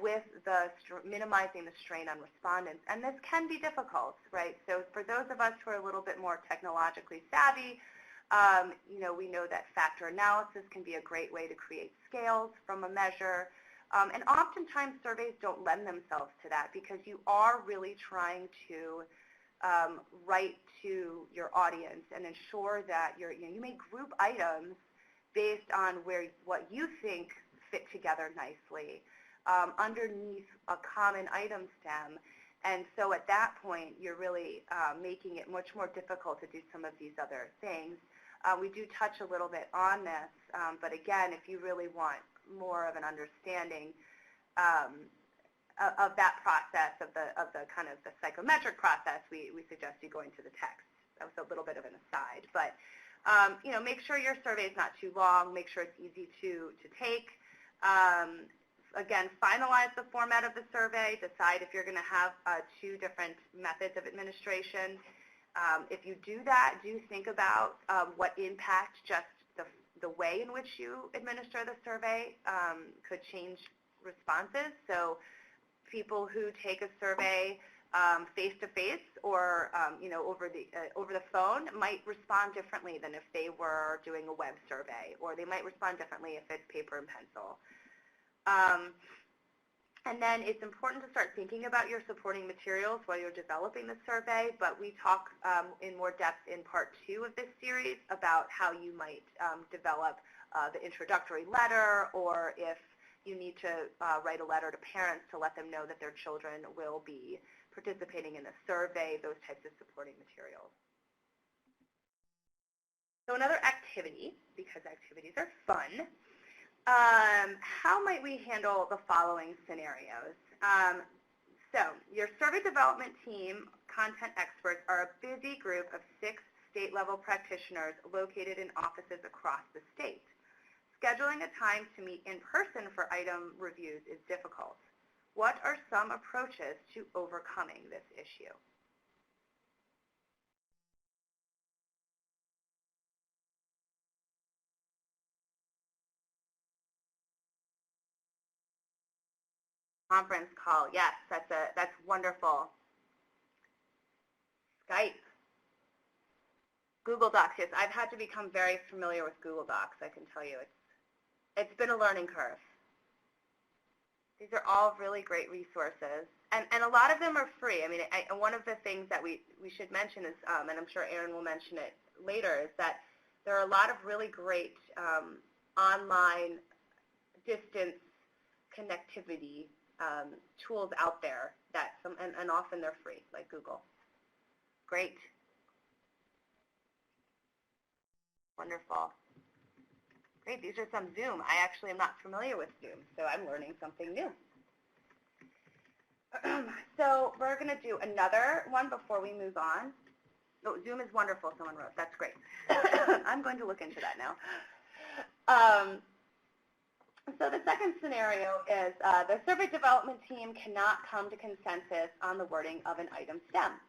with the minimizing the strain on respondents. And this can be difficult, right? So for those of us who are a little bit more technologically savvy, we know that factor analysis can be a great way to create scales from a measure. And oftentimes surveys don't lend themselves to that because you are really trying to write to your audience and ensure that you may group items based on what you think fit together nicely underneath a common item stem. And so at that point, you're really making it much more difficult to do some of these other things. We do touch a little bit on this, but again, if you really want more of an understanding of that process, of the kind of the psychometric process, we suggest you go into the text. That was a little bit of an aside, but make sure your survey is not too long. Make sure it's easy to take. Again, finalize the format of the survey. Decide if you're going to have two different methods of administration. If you do that, do think about what impact just the way in which you administer the survey could change responses. So people who take a survey face-to-face or over the phone might respond differently than if they were doing a web survey, or they might respond differently if it's paper and pencil. And then it's important to start thinking about your supporting materials while you're developing the survey, but we talk in more depth in part 2 of this series about how you might develop the introductory letter, or if you need to write a letter to parents to let them know that their children will be participating in the survey, those types of supporting materials. So another activity, because activities are fun, how might we handle the following scenarios? So your survey development team, content experts, are a busy group of 6 state-level practitioners located in offices across the state. Scheduling a time to meet in person for item reviews is difficult. What are some approaches to overcoming this issue? Conference call, yes, that's wonderful. Skype. Google Docs, yes, I've had to become very familiar with Google Docs, I can tell you. It's been a learning curve. These are all really great resources, and a lot of them are free. I mean, one of the things that we should mention is, and I'm sure Erin will mention it later, is that there are a lot of really great online distance connectivity tools out there that and often they're free, like Google. Great. Wonderful. Great, these are some Zoom. I actually am not familiar with Zoom, so I'm learning something new. So we're going to do another one before we move on. Oh, Zoom is wonderful, someone wrote. That's great. I'm going to look into that now. So the second scenario is the survey development team cannot come to consensus on the wording of an item stem.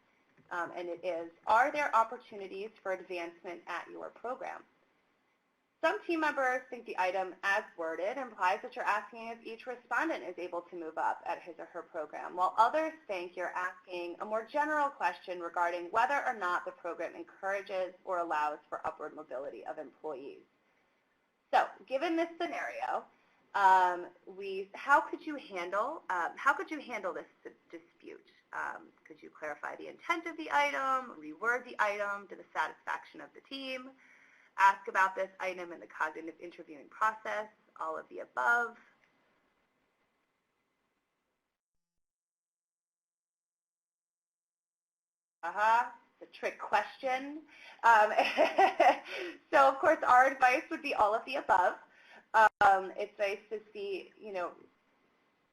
And it is, are there opportunities for advancement at your program? Some team members think the item as worded implies that you're asking if each respondent is able to move up at his or her program, while others think you're asking a more general question regarding whether or not the program encourages or allows for upward mobility of employees. So given this scenario, how could you handle this dispute? Could you clarify the intent of the item, reword the item to the satisfaction of the team, ask about this item in the cognitive interviewing process, all of the above? The trick question. So of course our advice would be all of the above. It's nice to see,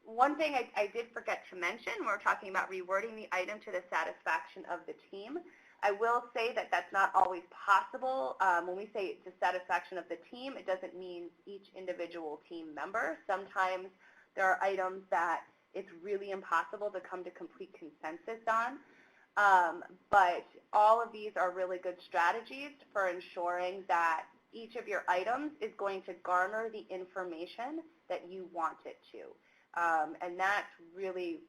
one thing I did forget to mention, we're talking about rewording the item to the satisfaction of the team. I will say that that's not always possible. When we say to satisfaction of the team, it doesn't mean each individual team member. Sometimes there are items that it's really impossible to come to complete consensus on. But all of these are really good strategies for ensuring that each of your items is going to garner the information that you want it to. And that's really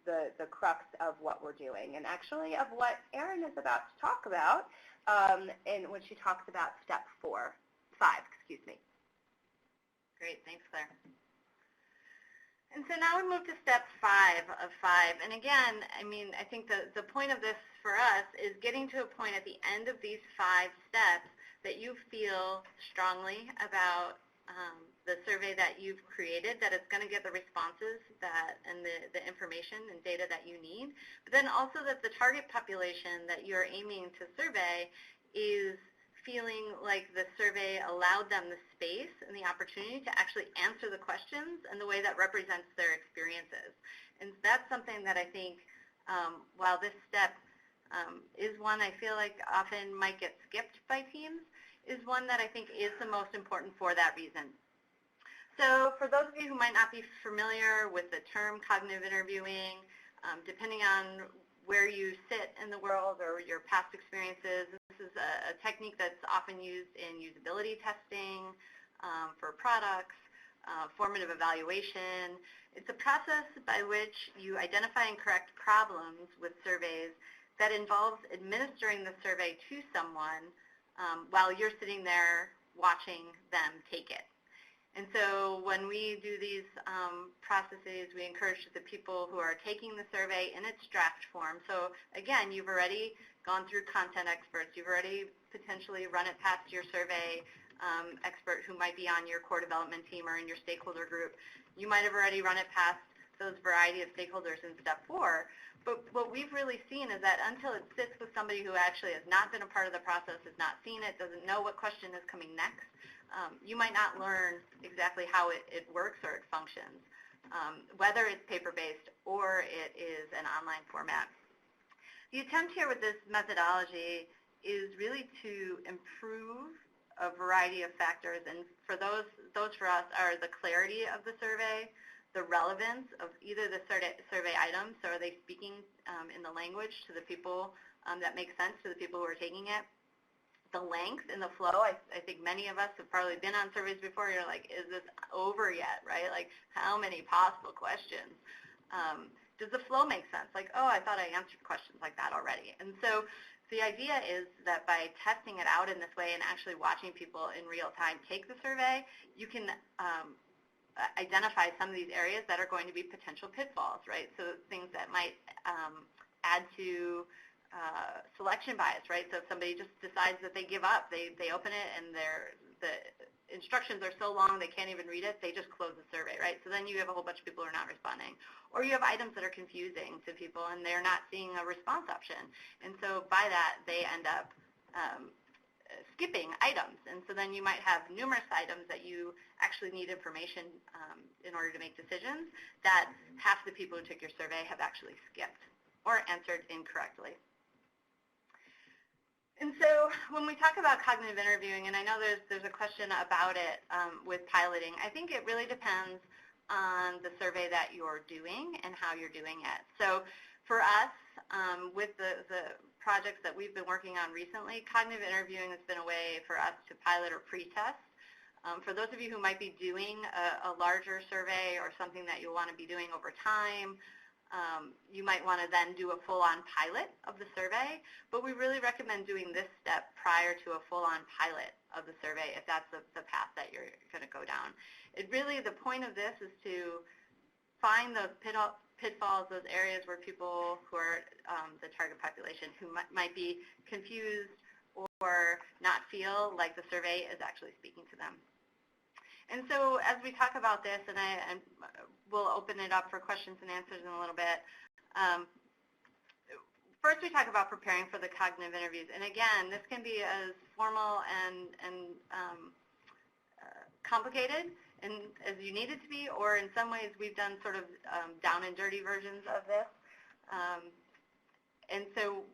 the crux of what we're doing, and actually of what Erin is about to talk about when she talks about step 5. Great, thanks, Claire. And so now we move to step 5 of 5. And again, I mean, I think the point of this for us is getting to a point at the end of these 5 steps that you feel strongly about the survey that you've created, that it's going to get the responses and the information and data that you need, but then also that the target population that you're aiming to survey is feeling like the survey allowed them the space and the opportunity to actually answer the questions in the way that represents their experiences. And that's something that I think, while this step is one I feel like often might get skipped by teams, is one that I think is the most important for that reason. So for those of you who might not be familiar with the term cognitive interviewing, depending on where you sit in the world or your past experiences, this is a technique that's often used in usability testing for products, formative evaluation. It's a process by which you identify and correct problems with surveys that involves administering the survey to someone while you're sitting there watching them take it. And so when we do these processes, we encourage the people who are taking the survey in its draft form. So again, you've already gone through content experts. You've already potentially run it past your survey expert who might be on your core development team or in your stakeholder group. You might have already run it past those variety of stakeholders in step 4. But what we've really seen is that until it sits with somebody who actually has not been a part of the process, has not seen it, doesn't know what question is coming next, you might not learn exactly how it works or it functions, whether it's paper-based or it is an online format. The attempt here with this methodology is really to improve a variety of factors, and for those for us are the clarity of the survey, the relevance of either the survey items, so are they speaking in the language to the people that makes sense to the people who are taking it, the length and the flow. I think many of us have probably been on surveys before. You're like, is this over yet, right? Like, how many possible questions? Does the flow make sense? Like, oh, I thought I answered questions like that already. And so the idea is that by testing it out in this way and actually watching people in real time take the survey, you can identify some of these areas that are going to be potential pitfalls, right? So things that might add to selection bias, right? So if somebody just decides that they give up, they open it and the instructions are so long they can't even read it, they just close the survey, right? So then you have a whole bunch of people who are not responding. Or you have items that are confusing to people and they're not seeing a response option. And so by that, they end up skipping items. And so then you might have numerous items that you actually need information in order to make decisions that half the people who took your survey have actually skipped or answered incorrectly. And so when we talk about cognitive interviewing, and I know there's a question about it with piloting, I think it really depends on the survey that you're doing and how you're doing it. So for us, with the projects that we've been working on recently, cognitive interviewing has been a way for us to pilot or pre-test. For those of you who might be doing a larger survey or something that you'll want to be doing over time, you might want to then do a full-on pilot of the survey, but we really recommend doing this step prior to a full-on pilot of the survey if that's the path that you're going to go down. The point of this is to find those pitfalls, those areas where people who are the target population who might be confused or not feel like the survey is actually speaking to them. And so as we talk about this, and we'll open it up for questions and answers in a little bit, first we talk about preparing for the cognitive interviews. And again, this can be as formal and complicated as you need it to be, or in some ways we've done sort of down and dirty versions of this. And so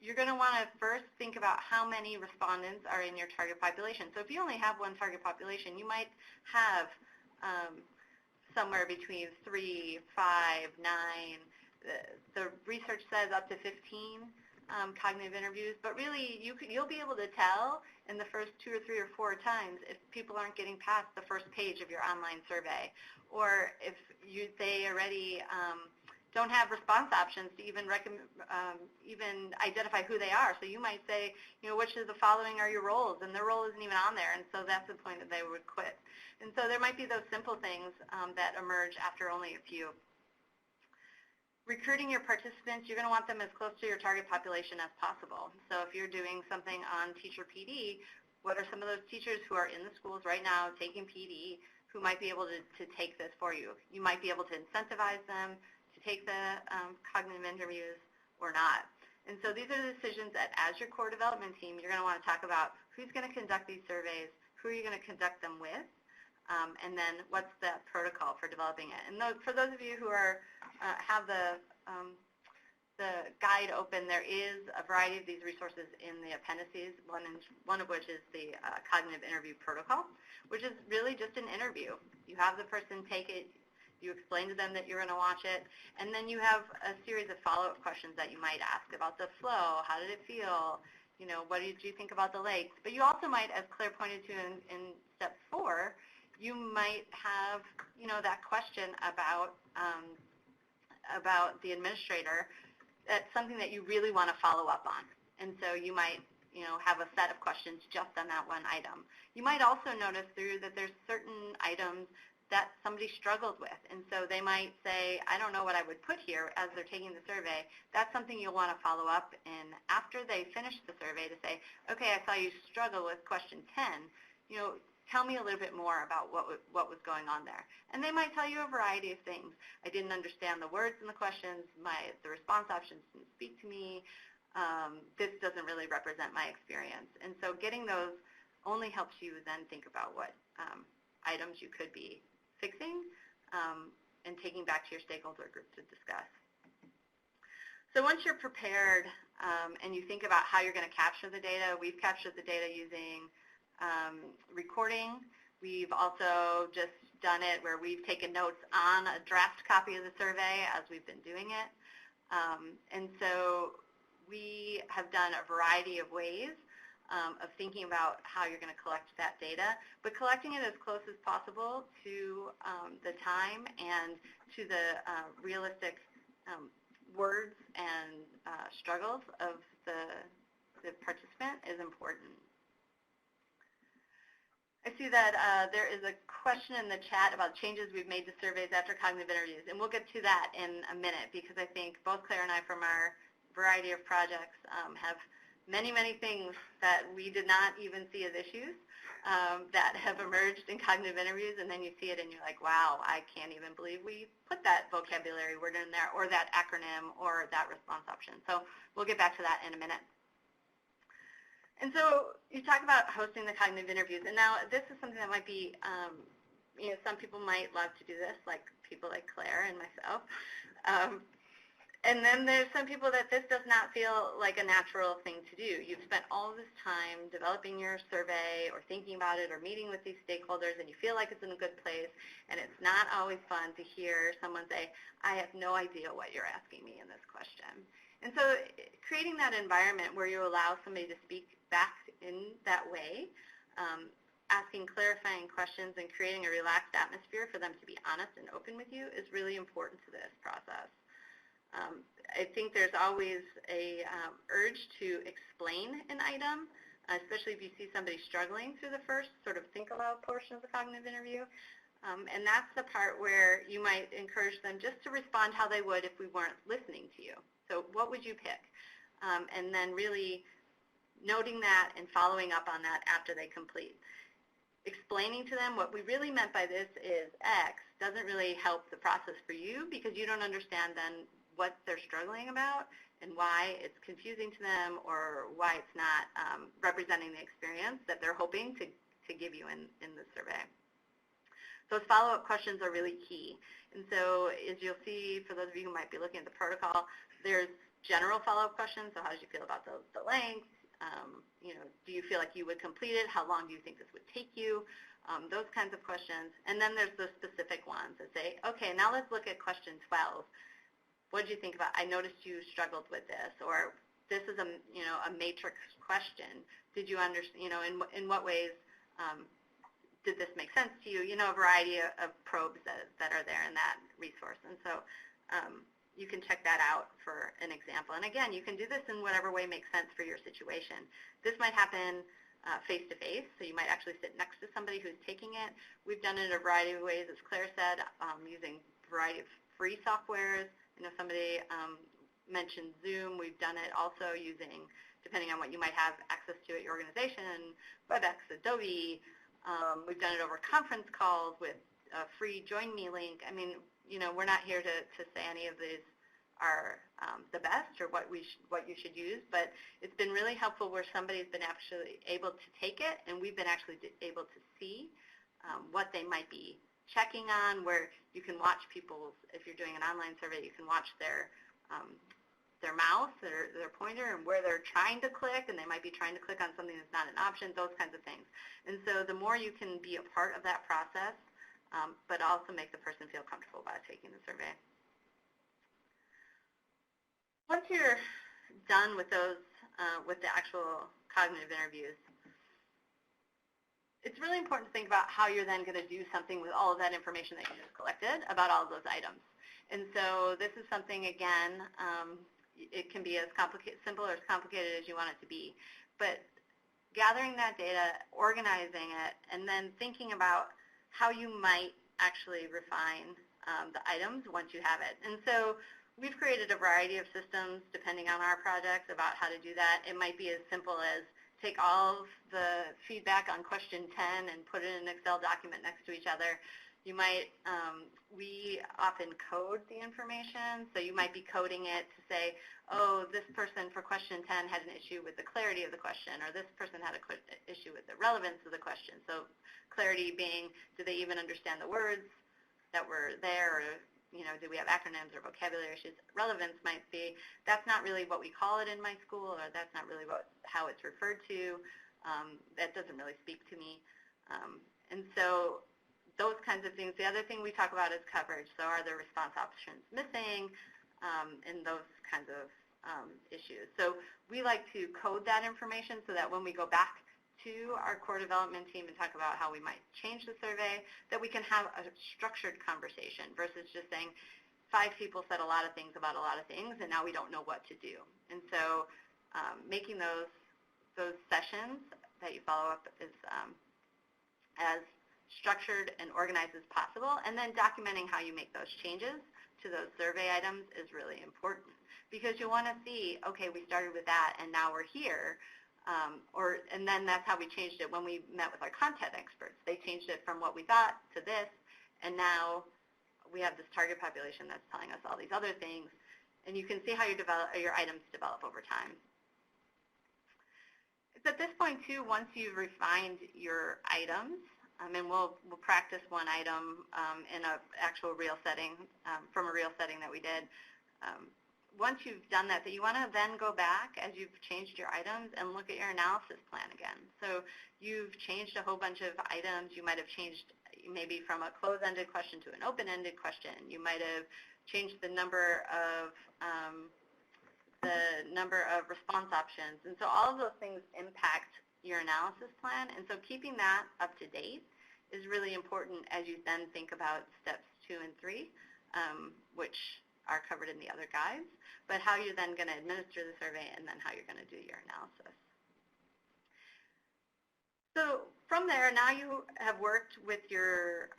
you're going to want to first think about how many respondents are in your target population. So if you only have one target population, you might have somewhere between 3, 5, 9. The research says up to 15 cognitive interviews, but really you'll be able to tell in the first 2 or 3 or 4 times if people aren't getting past the first page of your online survey, or if they already don't have response options to even even identify who they are. So you might say, which of the following are your roles, and their role isn't even on there, and so that's the point that they would quit. And so there might be those simple things that emerge after only a few. Recruiting your participants, you're going to want them as close to your target population as possible. So if you're doing something on teacher PD, what are some of those teachers who are in the schools right now taking PD who might be able to take this for you? You might be able to incentivize them to take the cognitive interviews or not. And so these are the decisions that, as your core development team, you're going to want to talk about who's going to conduct these surveys, who are you going to conduct them with, and then what's the protocol for developing it. And for those of you who are have the guide open, there is a variety of these resources in the appendices, one of which is the cognitive interview protocol, which is really just an interview. You have the person take it, you explain to them that you're going to watch it, and then you have a series of follow-up questions that you might ask about the flow. How did it feel? What did you think about the lakes? But you also might, as Claire pointed to in step 4, you might have, that question about the administrator. That's something that you really want to follow up on. And so you might, have a set of questions just on that one item. You might also notice that there's certain items that somebody struggled with. And so they might say, I don't know what I would put here as they're taking the survey. That's something you'll want to follow up in after they finish the survey to say, okay, I saw you struggle with question 10. Tell me a little bit more about what was going on there. And they might tell you a variety of things. I didn't understand the words in the questions. The response options didn't speak to me. This doesn't really represent my experience. And so getting those only helps you then think about what items you could be fixing and taking back to your stakeholder group to discuss. So once you're prepared and you think about how you're going to capture the data, we've captured the data using recording. We've also just done it where we've taken notes on a draft copy of the survey as we've been doing it. And so we have done a variety of ways of thinking about how you're going to collect that data, but collecting it as close as possible to the time and to the realistic words and struggles of the participant is important. I see that there is a question in the chat about changes we've made to surveys after cognitive interviews, and we'll get to that in a minute because I think both Claire and I from our variety of projects have many, many things that we did not even see as issues that have emerged in cognitive interviews, and then you see it and you're like, wow, I can't even believe we put that vocabulary word in there or that acronym or that response option. So we'll get back to that in a minute. And so you talk about hosting the cognitive interviews, and now this is something that might be, some people might love to do this, like people like Claire and myself. And then there's some people that this does not feel like a natural thing to do. You've spent all this time developing your survey or thinking about it or meeting with these stakeholders, and you feel like it's in a good place, and it's not always fun to hear someone say, I have no idea what you're asking me in this question. And so creating that environment where you allow somebody to speak back in that way, asking clarifying questions and creating a relaxed atmosphere for them to be honest and open with you is really important to this process. I think there's always a urge to explain an item, especially if you see somebody struggling through the first sort of think aloud portion of the cognitive interview. And that's the part where you might encourage them just to respond how they would if we weren't listening to you. So what would you pick? And then really noting that and following up on that after they complete. Explaining to them what we really meant by this is X doesn't really help the process for you because you don't understand then what they're struggling about and why it's confusing to them or why it's not representing the experience that they're hoping to give you in the survey. Those follow-up questions are really key. And so as you'll see, for those of you who might be looking at the protocol, there's general follow-up questions. So how did you feel about the length? Do you feel like you would complete it? How long do you think this would take you? Those kinds of questions. And then there's those specific ones that say, okay, now let's look at question 12. What did you think about? I noticed you struggled with this, or this is a matrix question. Did you understand? In what ways did this make sense to you? A variety of probes that are there in that resource. And so you can check that out for an example. And again, you can do this in whatever way makes sense for your situation. This might happen face-to-face, so you might actually sit next to somebody who's taking it. We've done it in a variety of ways, as Claire said, using a variety of free softwares. I know somebody mentioned Zoom. We've done it also using, depending on what you might have access to at your organization, WebEx, Adobe. We've done it over conference calls with a free Join Me link. I mean, you know, we're not here to say any of these are the best or what you should use, but it's been really helpful where somebody's been actually able to take it, and we've been actually able to see what they might be checking on, where you can watch people's, if you're doing an online survey, you can watch their mouse, their pointer, and where they're trying to click, and they might be trying to click on something that's not an option, those kinds of things. And so the more you can be a part of that process, but also make the person feel comfortable about taking the survey. Once you're done with those, with the actual cognitive interviews, it's really important to think about how you're then going to do something with all of that information that you just collected about all of those items. And so this is something, again, it can be as simple or as complicated as you want it to be. But gathering that data, organizing it, and then thinking about how you might actually refine the items once you have it. And so we've created a variety of systems depending on our projects about how to do that. It might be as simple as take all of the feedback on question 10 and put it in an Excel document next to each other. You might, we often code the information, so you might be coding it to say, oh, this person for question 10 had an issue with the clarity of the question, or this person had an issue with the relevance of the question. So clarity being, do they even understand the words that were there, or you know, do we have acronyms or vocabulary issues? Relevance might be, that's not really what we call it in my school, or that's not really how it's referred to. That doesn't really speak to me. And so those kinds of things. The other thing we talk about is coverage. So are there response options missing, and those kinds of issues. So we like to code that information so that when we go back to our core development team and talk about how we might change the survey, that we can have a structured conversation versus just saying 5 people said a lot of things about a lot of things and now we don't know what to do. And so making those sessions that you follow up is as structured and organized as possible, and then documenting how you make those changes to those survey items is really important, because you want to see, okay, we started with that and now we're here. And then that's how we changed it when we met with our content experts. They changed it from what we thought to this, and now we have this target population that's telling us all these other things, and you can see how your items develop over time. It's at this point, too, once you've refined your items, and we'll practice one item in an actual real setting, from a real setting that we did. Once you've done that, you want to then go back as you've changed your items and look at your analysis plan again. So you've changed a whole bunch of items. You might have changed maybe from a closed-ended question to an open-ended question. You might have changed the number of response options. And so all of those things impact your analysis plan. And so keeping that up to date is really important as you then think about steps 2 and 3, which are covered in the other guides, but how you're then going to administer the survey and then how you're going to do your analysis. So from there, now you have worked with your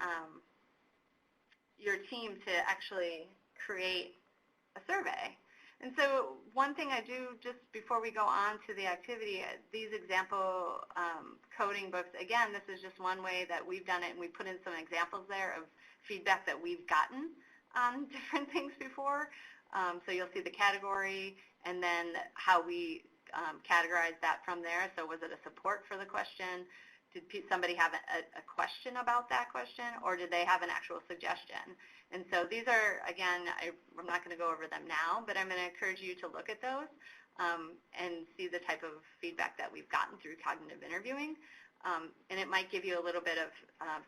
team to actually create a survey. And so one thing I do just before we go on to the activity, these example coding books, again, this is just one way that we've done it, and we put in some examples there of feedback that we've gotten on different things before. So you'll see the category and then how we categorize that from there. So was it a support for the question? Did somebody have a question about that question, or did they have an actual suggestion? And so these are, again, I'm not going to go over them now, but I'm going to encourage you to look at those and see the type of feedback that we've gotten through cognitive interviewing. And it might give you a little bit of,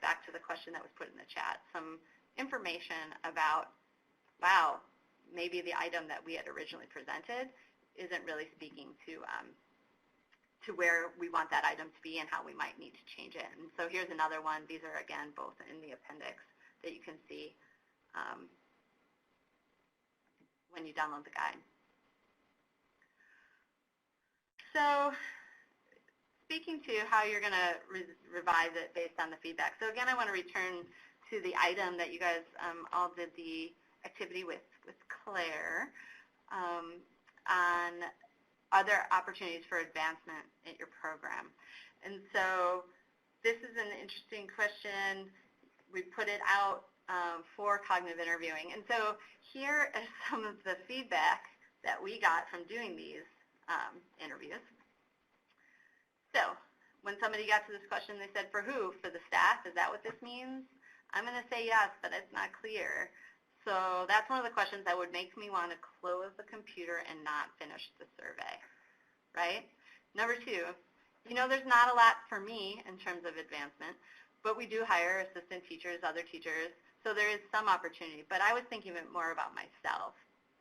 back to the question that was put in the chat, some information about, wow, maybe the item that we had originally presented isn't really speaking to where we want that item to be and how we might need to change it. And so here's another one. These are, again, both in the appendix that you can see. when you download the guide. So speaking to how you're going to revise it based on the feedback. So again, I want to return to the item that you guys all did the activity with Claire on other opportunities for advancement in your program. And so this is an interesting question. We put it out for cognitive interviewing. And so here is some of the feedback that we got from doing these interviews. So when somebody got to this question, they said, for who? For the staff? Is that what this means? I'm going to say yes, but it's not clear. So that's one of the questions that would make me want to close the computer and not finish the survey, right? Number two, you know, there's not a lot for me in terms of advancement, but we do hire assistant teachers, other teachers, so there is some opportunity. But I was thinking more about myself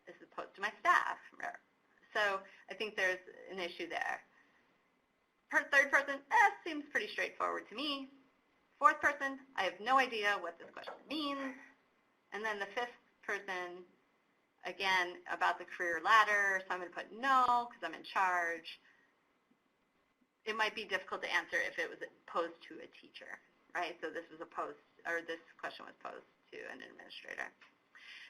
as opposed to my staff. So I think there's an issue there. Third person, seems pretty straightforward to me. Fourth person, I have no idea what this question means. And then the fifth person, again, about the career ladder, so I'm going to put no because I'm in charge. It might be difficult to answer if it was posed to a teacher, right? So this was this question was posed to an administrator.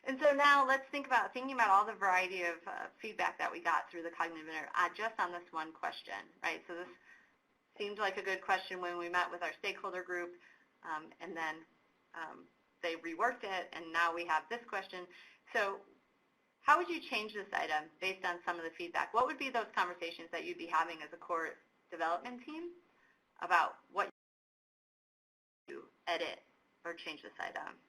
And so now let's thinking about all the variety of feedback that we got through the cognitive interview just on this one question, right? So this seemed like a good question when we met with our stakeholder group, and then they reworked it, and now we have this question. So how would you change this item based on some of the feedback? What would be those conversations that you'd be having as a core development team about what you edit or change this item?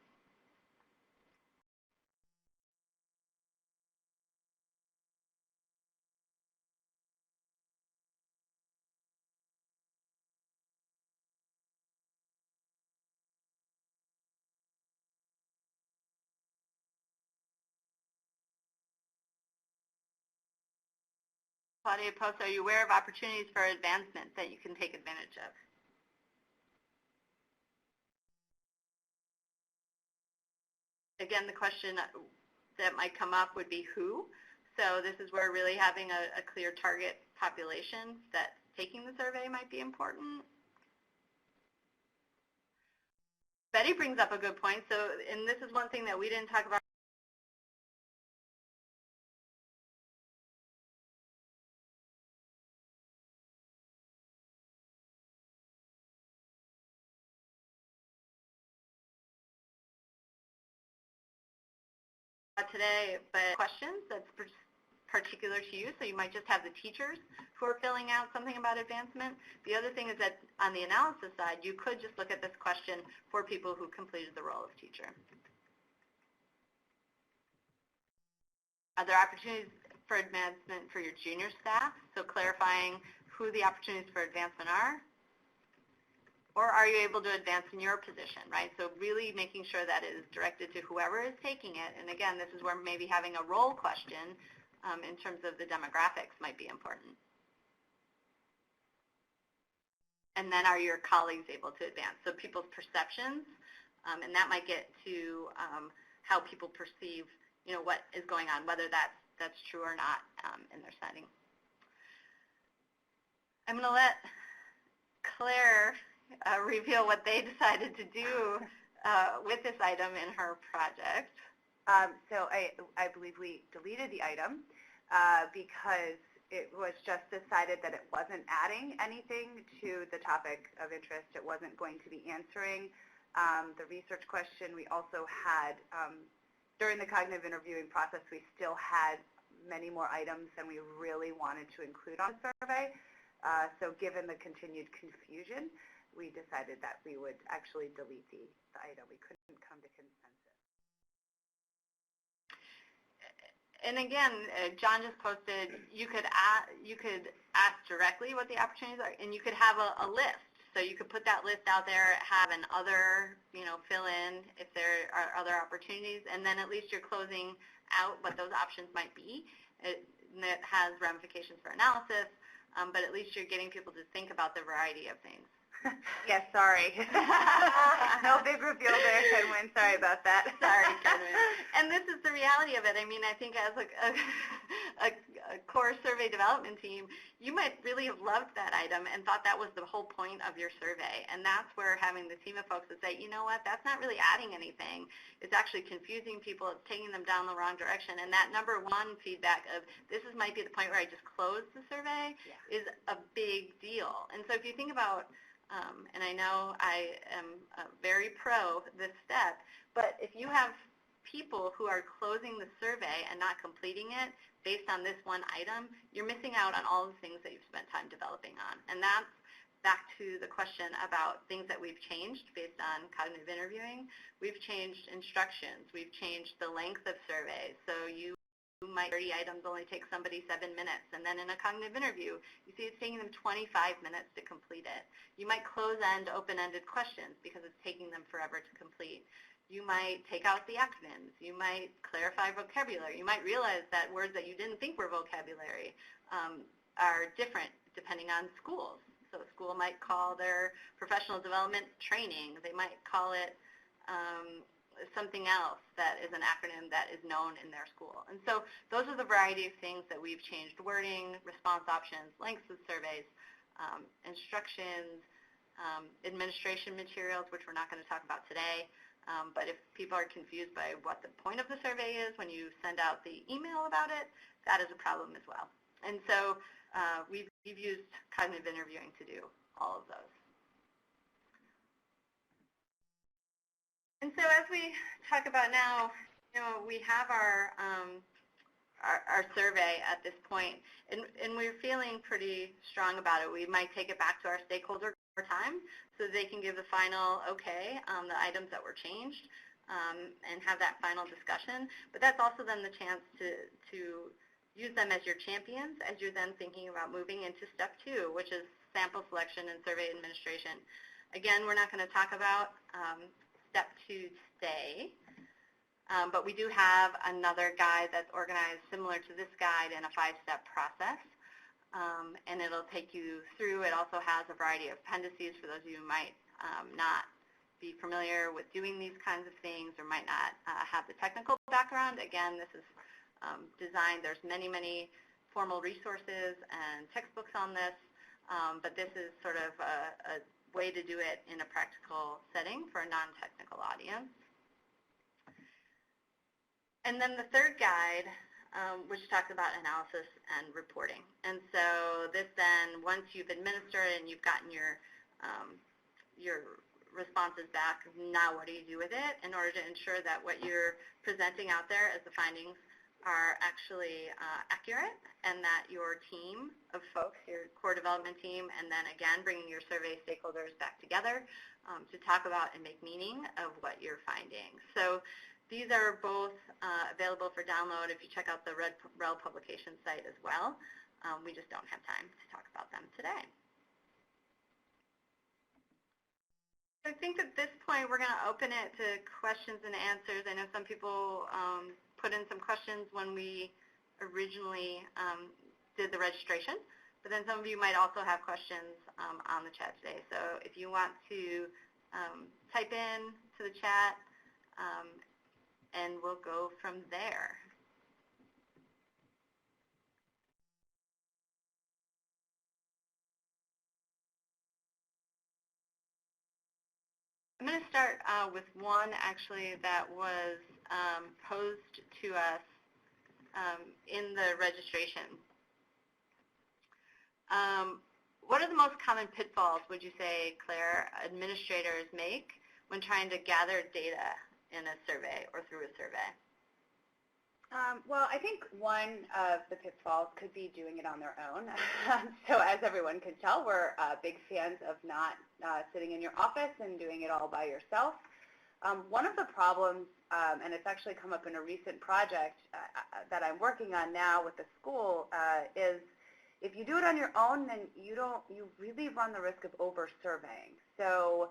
Claudia Post, are you aware of opportunities for advancement that you can take advantage of? Again, the question that might come up would be who. So this is where really having a clear target population that's taking the survey might be important. Betty brings up a good point. So, and this is one thing that we didn't talk about. Today, but questions that's particular to you, so you might just have the teachers who are filling out something about advancement. The other thing is that on the analysis side, you could just look at this question for people who completed the role of teacher. Are there opportunities for advancement for your junior staff? So clarifying who the opportunities for advancement are. Or are you able to advance in your position, right? So really making sure that it is directed to whoever is taking it. And again, this is where maybe having a role question in terms of the demographics might be important. And then are your colleagues able to advance? So people's perceptions, and that might get to how people perceive, you know, what is going on, whether that's true or not in their setting. I'm going to let Claire reveal what they decided to do with this item in her project. So I believe we deleted the item because it was just decided that it wasn't adding anything to the topic of interest. It wasn't going to be answering the research question. We also had, during the cognitive interviewing process, we still had many more items than we really wanted to include on the survey. So given the continued confusion, we decided that we would actually delete the item. We couldn't come to consensus. And again, John just posted, you could ask directly what the opportunities are, and you could have a list. So you could put that list out there, have an other, you know, fill in if there are other opportunities, and then at least you're closing out what those options might be. It has ramifications for analysis, but at least you're getting people to think about the variety of things. Yes, sorry. No big reveal there, Kenwin. Sorry about that. Sorry, Kenwin. And this is the reality. reality of it. I mean, I think as a core survey development team, you might really have loved that item and thought that was the whole point of your survey. And that's where having the team of folks that say, you know what, that's not really adding anything. It's actually confusing people. It's taking them down the wrong direction. And that number one feedback of might be the point where I just closed the survey is a big deal. And so if you think about, and I know I am very pro this step, but if you have people who are closing the survey and not completing it based on this one item, you're missing out on all the things that you've spent time developing on. And that's back to the question about things that we've changed based on cognitive interviewing. We've changed instructions. We've changed the length of surveys. So you might 30 items only take somebody 7 minutes, and then in a cognitive interview, you see it's taking them 25 minutes to complete it. You might close-end, open-ended questions because it's taking them forever to complete. You might take out the acronyms. You might clarify vocabulary. You might realize that words that you didn't think were vocabulary are different depending on schools. So a school might call their professional development training. They might call it something else that is an acronym that is known in their school. And so those are the variety of things that we've changed: wording, response options, lengths of surveys, instructions, administration materials, which we're not going to talk about today. But if people are confused by what the point of the survey is when you send out the email about it, that is a problem as well. And so we've used cognitive interviewing to do all of those. And so as we talk about now, you know, we have our survey at this point, and we're feeling pretty strong about it. We might take it back to our stakeholder time so they can give the final okay on the items that were changed and have that final discussion. But that's also then the chance to use them as your champions as you're then thinking about moving into step 2, which is sample selection and survey administration. Again, we're not going to talk about step 2 today, but we do have another guide that's organized similar to this guide in a 5-step process. And it'll take you through. It also has a variety of appendices for those of you who might not be familiar with doing these kinds of things or might not have the technical background. Again, this is designed. There's many, many formal resources and textbooks on this, but this is sort of a way to do it in a practical setting for a non-technical audience. And then the third guide, which talks about analysis and reporting. And so this then, once you've administered and you've gotten your responses back, now what do you do with it in order to ensure that what you're presenting out there as the findings are actually accurate, and that your team of folks, your core development team, and then again bringing your survey stakeholders back together to talk about and make meaning of what you're finding. So these are both available for download if you check out the REL publication site as well. We just don't have time to talk about them today. I think at this point we're going to open it to questions and answers. I know some people put in some questions when we originally did the registration, but then some of you might also have questions on the chat today. So if you want to type in to the chat, and we'll go from there. I'm going to start with one actually that was posed to us in the registration. What are the most common pitfalls, would you say, Claire, administrators make when trying to gather data in a survey or through a survey? Well, I think one of the pitfalls could be doing it on their own. So as everyone can tell, we're big fans of not sitting in your office and doing it all by yourself. One of the problems, and it's actually come up in a recent project that I'm working on now with the school, is if you do it on your own, then you really run the risk of over-surveying. So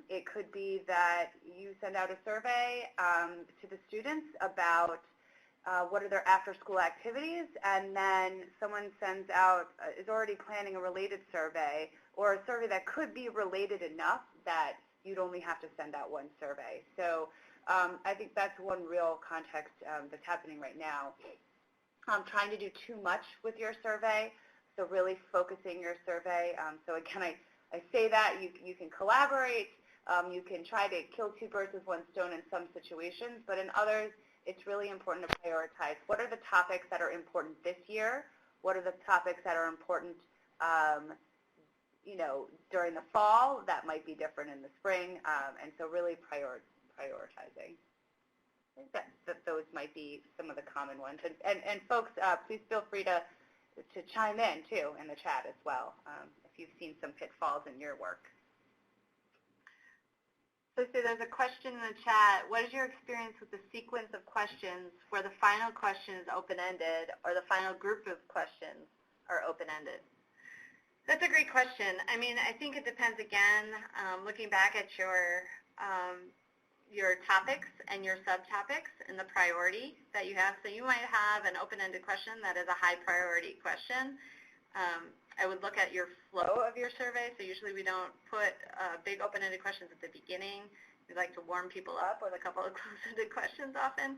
it could be that you send out a survey to the students about what are their after-school activities, and then someone sends out, is already planning a related survey, or a survey that could be related enough that you'd only have to send out one survey. So I think that's one real context that's happening right now. Trying to do too much with your survey, so really focusing your survey. So again, I say that you can collaborate, you can try to kill two birds with one stone in some situations, but in others, it's really important to prioritize. What are the topics that are important this year? What are the topics that are important, during the fall that might be different in the spring? And so really prioritizing. I think that those might be some of the common ones. And folks, please feel free to chime in, too, in the chat as well, if you've seen some pitfalls in your work. So there's a question in the chat. What is your experience with the sequence of questions where the final question is open-ended or the final group of questions are open-ended? That's a great question. I mean, I think it depends, again, looking back at your topics and your subtopics and the priority that you have. So you might have an open-ended question that is a high priority question. I would look at your flow of your survey. So usually we don't put big open-ended questions at the beginning. We like to warm people up with a couple of close-ended questions often.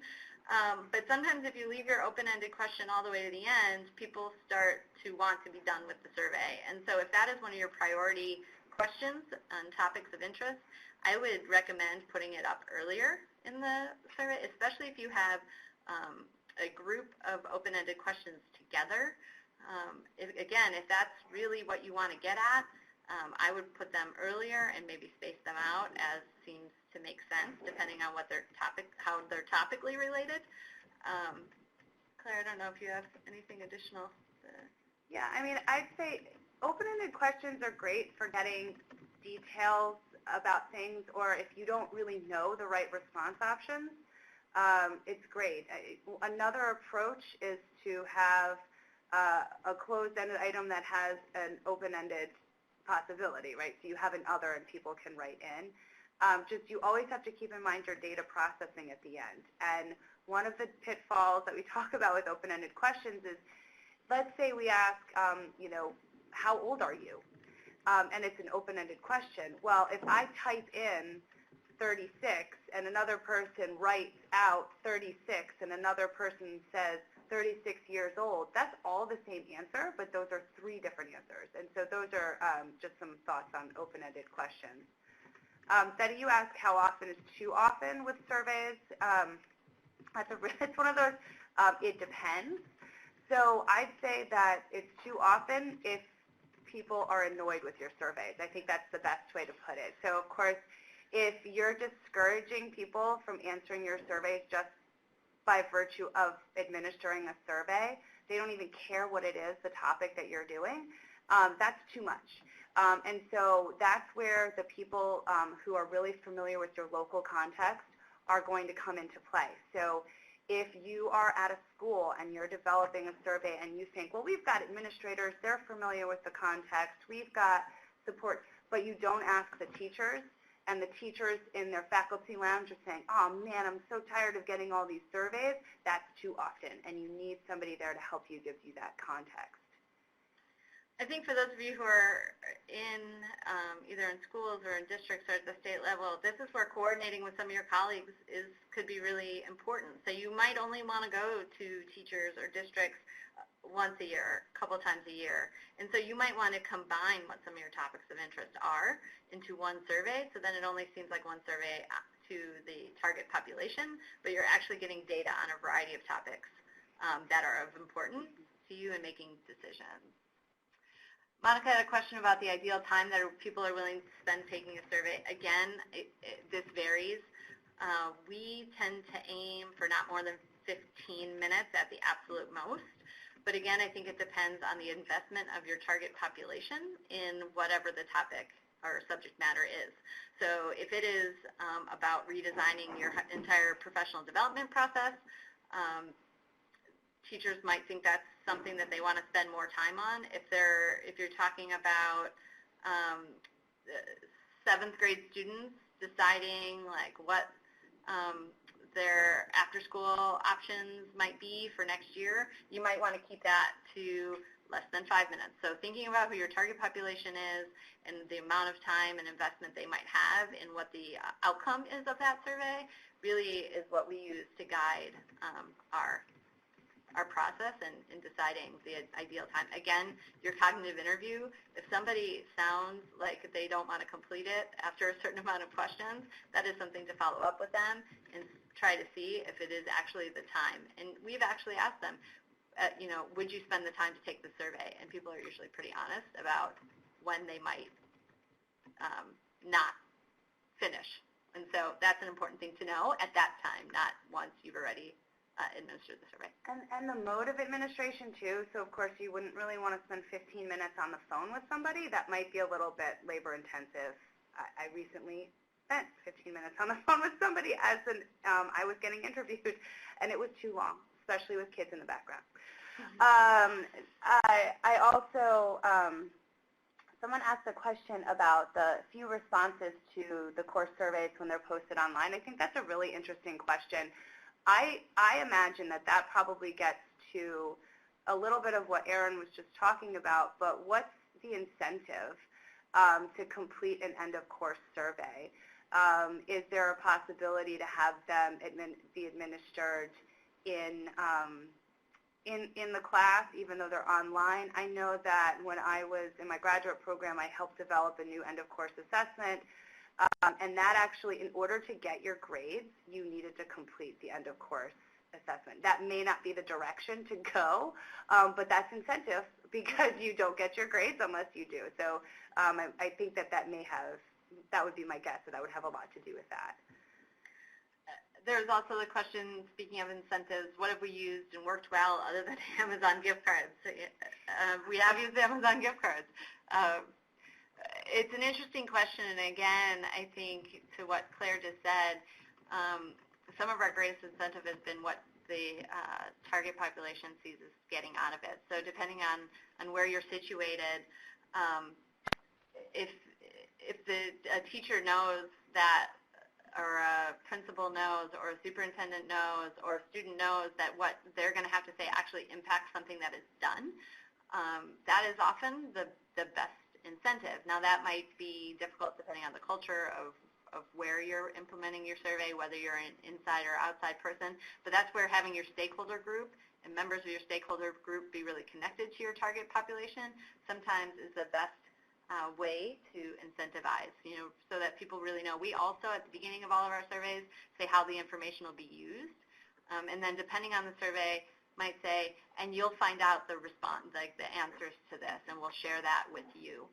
But sometimes if you leave your open-ended question all the way to the end, people start to want to be done with the survey. And so if that is one of your priority questions and topics of interest, I would recommend putting it up earlier in the survey, especially if you have a group of open-ended questions together. If that's really what you want to get at, I would put them earlier and maybe space them out as seems to make sense, depending on how they're topically related. Claire, I don't know if you have anything additional. Yeah, I mean, I'd say open-ended questions are great for getting details about things, or if you don't really know the right response options, it's great. Another approach is to have a closed-ended item that has an open-ended possibility, right? So you have an other and people can write in. You always have to keep in mind your data processing at the end. And one of the pitfalls that we talk about with open-ended questions is, let's say we ask, how old are you? And it's an open-ended question. Well, if I type in 36 and another person writes out 36 and another person says 36 years old, that's all the same answer, but those are three different answers. And so those are just some thoughts on open-ended questions. Betty, you asked how often is too often with surveys. It's one of those, it depends. So I'd say that it's too often if people are annoyed with your surveys. I think that's the best way to put it. So of course, if you're discouraging people from answering your surveys just by virtue of administering a survey, they don't even care what it is, the topic that you're doing, that's too much. And so that's where the people who are really familiar with your local context are going to come into play. So if you are at a school and you're developing a survey and you think, well, we've got administrators, they're familiar with the context, we've got support, but you don't ask the teachers, and the teachers in their faculty lounge are saying, oh man, I'm so tired of getting all these surveys, that's too often, and you need somebody there to help you give you that context. I think for those of you who are in either in schools or in districts or at the state level, this is where coordinating with some of your colleagues could be really important. So you might only want to go to teachers or districts once a year, a couple times a year. And so you might want to combine what some of your topics of interest are into one survey, so then it only seems like one survey to the target population, but you're actually getting data on a variety of topics that are of importance to you in making decisions. Monica had a question about the ideal time that people are willing to spend taking a survey. Again, this varies. We tend to aim for not more than 15 minutes at the absolute most. But again, I think it depends on the investment of your target population in whatever the topic or subject matter is. So if it is about redesigning your entire professional development process, teachers might think that's something that they want to spend more time on. If you're talking about 7th grade students deciding like what their after-school options might be for next year, you might want to keep that to less than 5 minutes. So thinking about who your target population is and the amount of time and investment they might have in what the outcome is of that survey really is what we use to guide our process in deciding the ideal time. Again, your cognitive interview, if somebody sounds like they don't want to complete it after a certain amount of questions, that is something to follow up with them and try to see if it is actually the time. And we've actually asked them, would you spend the time to take the survey? And people are usually pretty honest about when they might not finish. And so that's an important thing to know at that time, not once you've already administered the survey. And the mode of administration, too. So, of course, you wouldn't really want to spend 15 minutes on the phone with somebody. That might be a little bit labor-intensive. I recently spent 15 minutes on the phone with somebody as I was getting interviewed, and it was too long, especially with kids in the background. I also, someone asked a question about the few responses to the course surveys when they're posted online. I think that's a really interesting question. I imagine that probably gets to a little bit of what Erin was just talking about, but what's the incentive to complete an end-of-course survey? Is there a possibility to have them be administered in the class, even though they're online? I know that when I was in my graduate program, I helped develop a new end-of-course assessment. And that actually, in order to get your grades, you needed to complete the end-of-course assessment. That may not be the direction to go, but that's incentive because you don't get your grades unless you do. So I think that would be my guess, that would have a lot to do with that. There's also the question, speaking of incentives, what have we used and worked well other than Amazon gift cards? We have used Amazon gift cards. It's an interesting question, and again, I think to what Claire just said, some of our greatest incentive has been what the target population sees as getting out of it. So depending on where you're situated, if a teacher knows that, or a principal knows, or a superintendent knows, or a student knows that what they're going to have to say actually impacts something that is done, that is often the best incentive. Now that might be difficult depending on the culture of where you're implementing your survey, whether you're an inside or outside person, but that's where having your stakeholder group and members of your stakeholder group be really connected to your target population sometimes is the best way to incentivize, so that people really know. We also, at the beginning of all of our surveys, say how the information will be used, and then depending on the survey, might say, and you'll find out the response, like the answers to this, and we'll share that with you.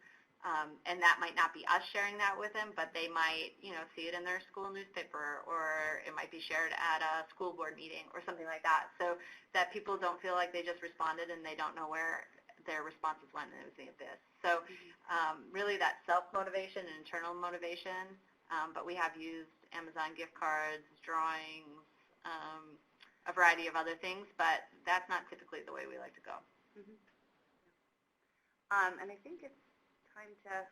And that might not be us sharing that with them, but they might, see it in their school newspaper, or it might be shared at a school board meeting or something like that, so that people don't feel like they just responded and they don't know where their responses went and it was like this. So really that self-motivation and internal motivation, but we have used Amazon gift cards, drawings, a variety of other things, but that's not typically the way we like to go. And I think it's time to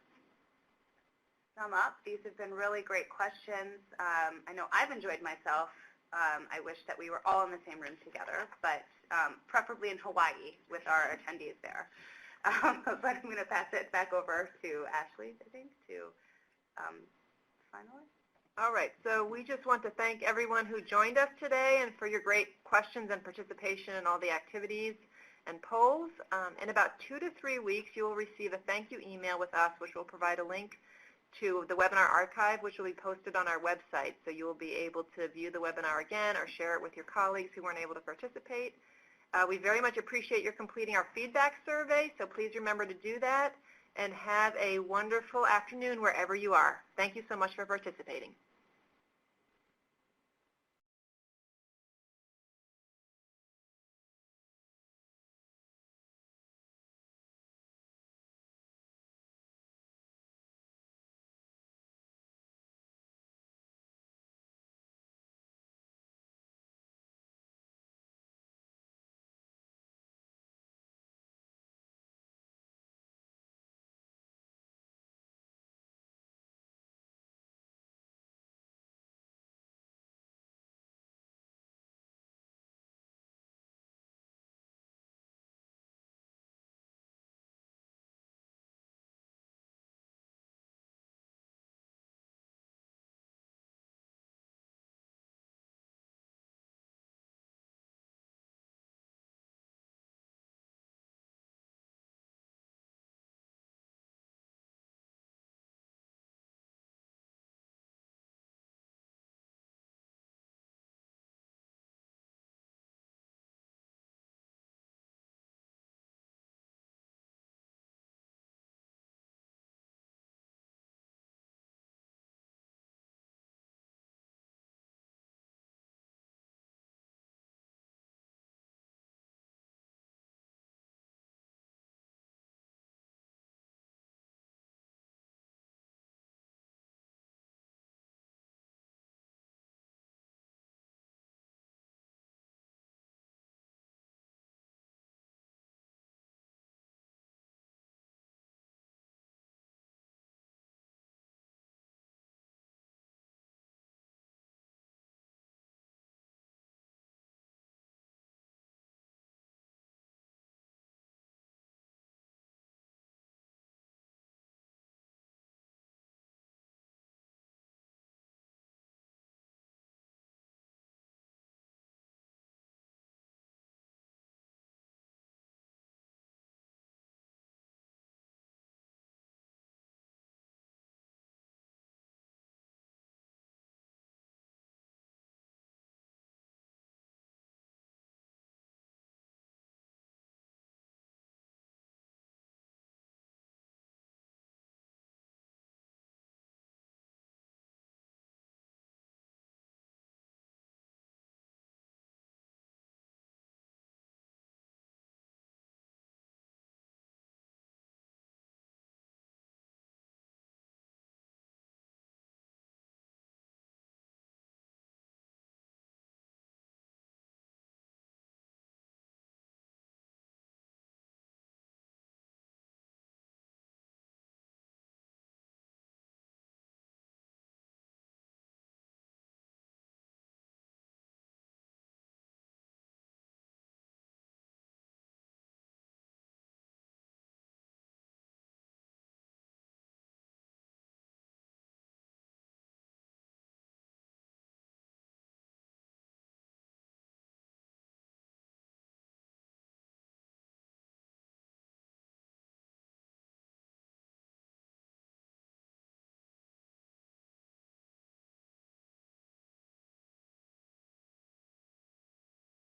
sum up. These have been really great questions. I know I've enjoyed myself. I wish that we were all in the same room together, but preferably in Hawaii with our attendees there. But I'm going to pass it back over to Ashley, I think, to finalize. All right, so we just want to thank everyone who joined us today and for your great questions and participation in all the activities and polls. In about 2 to 3 weeks, you will receive a thank you email with us, which will provide a link to the webinar archive, which will be posted on our website. So you will be able to view the webinar again or share it with your colleagues who weren't able to participate. We very much appreciate your completing our feedback survey, so please remember to do that, and have a wonderful afternoon wherever you are. Thank you so much for participating.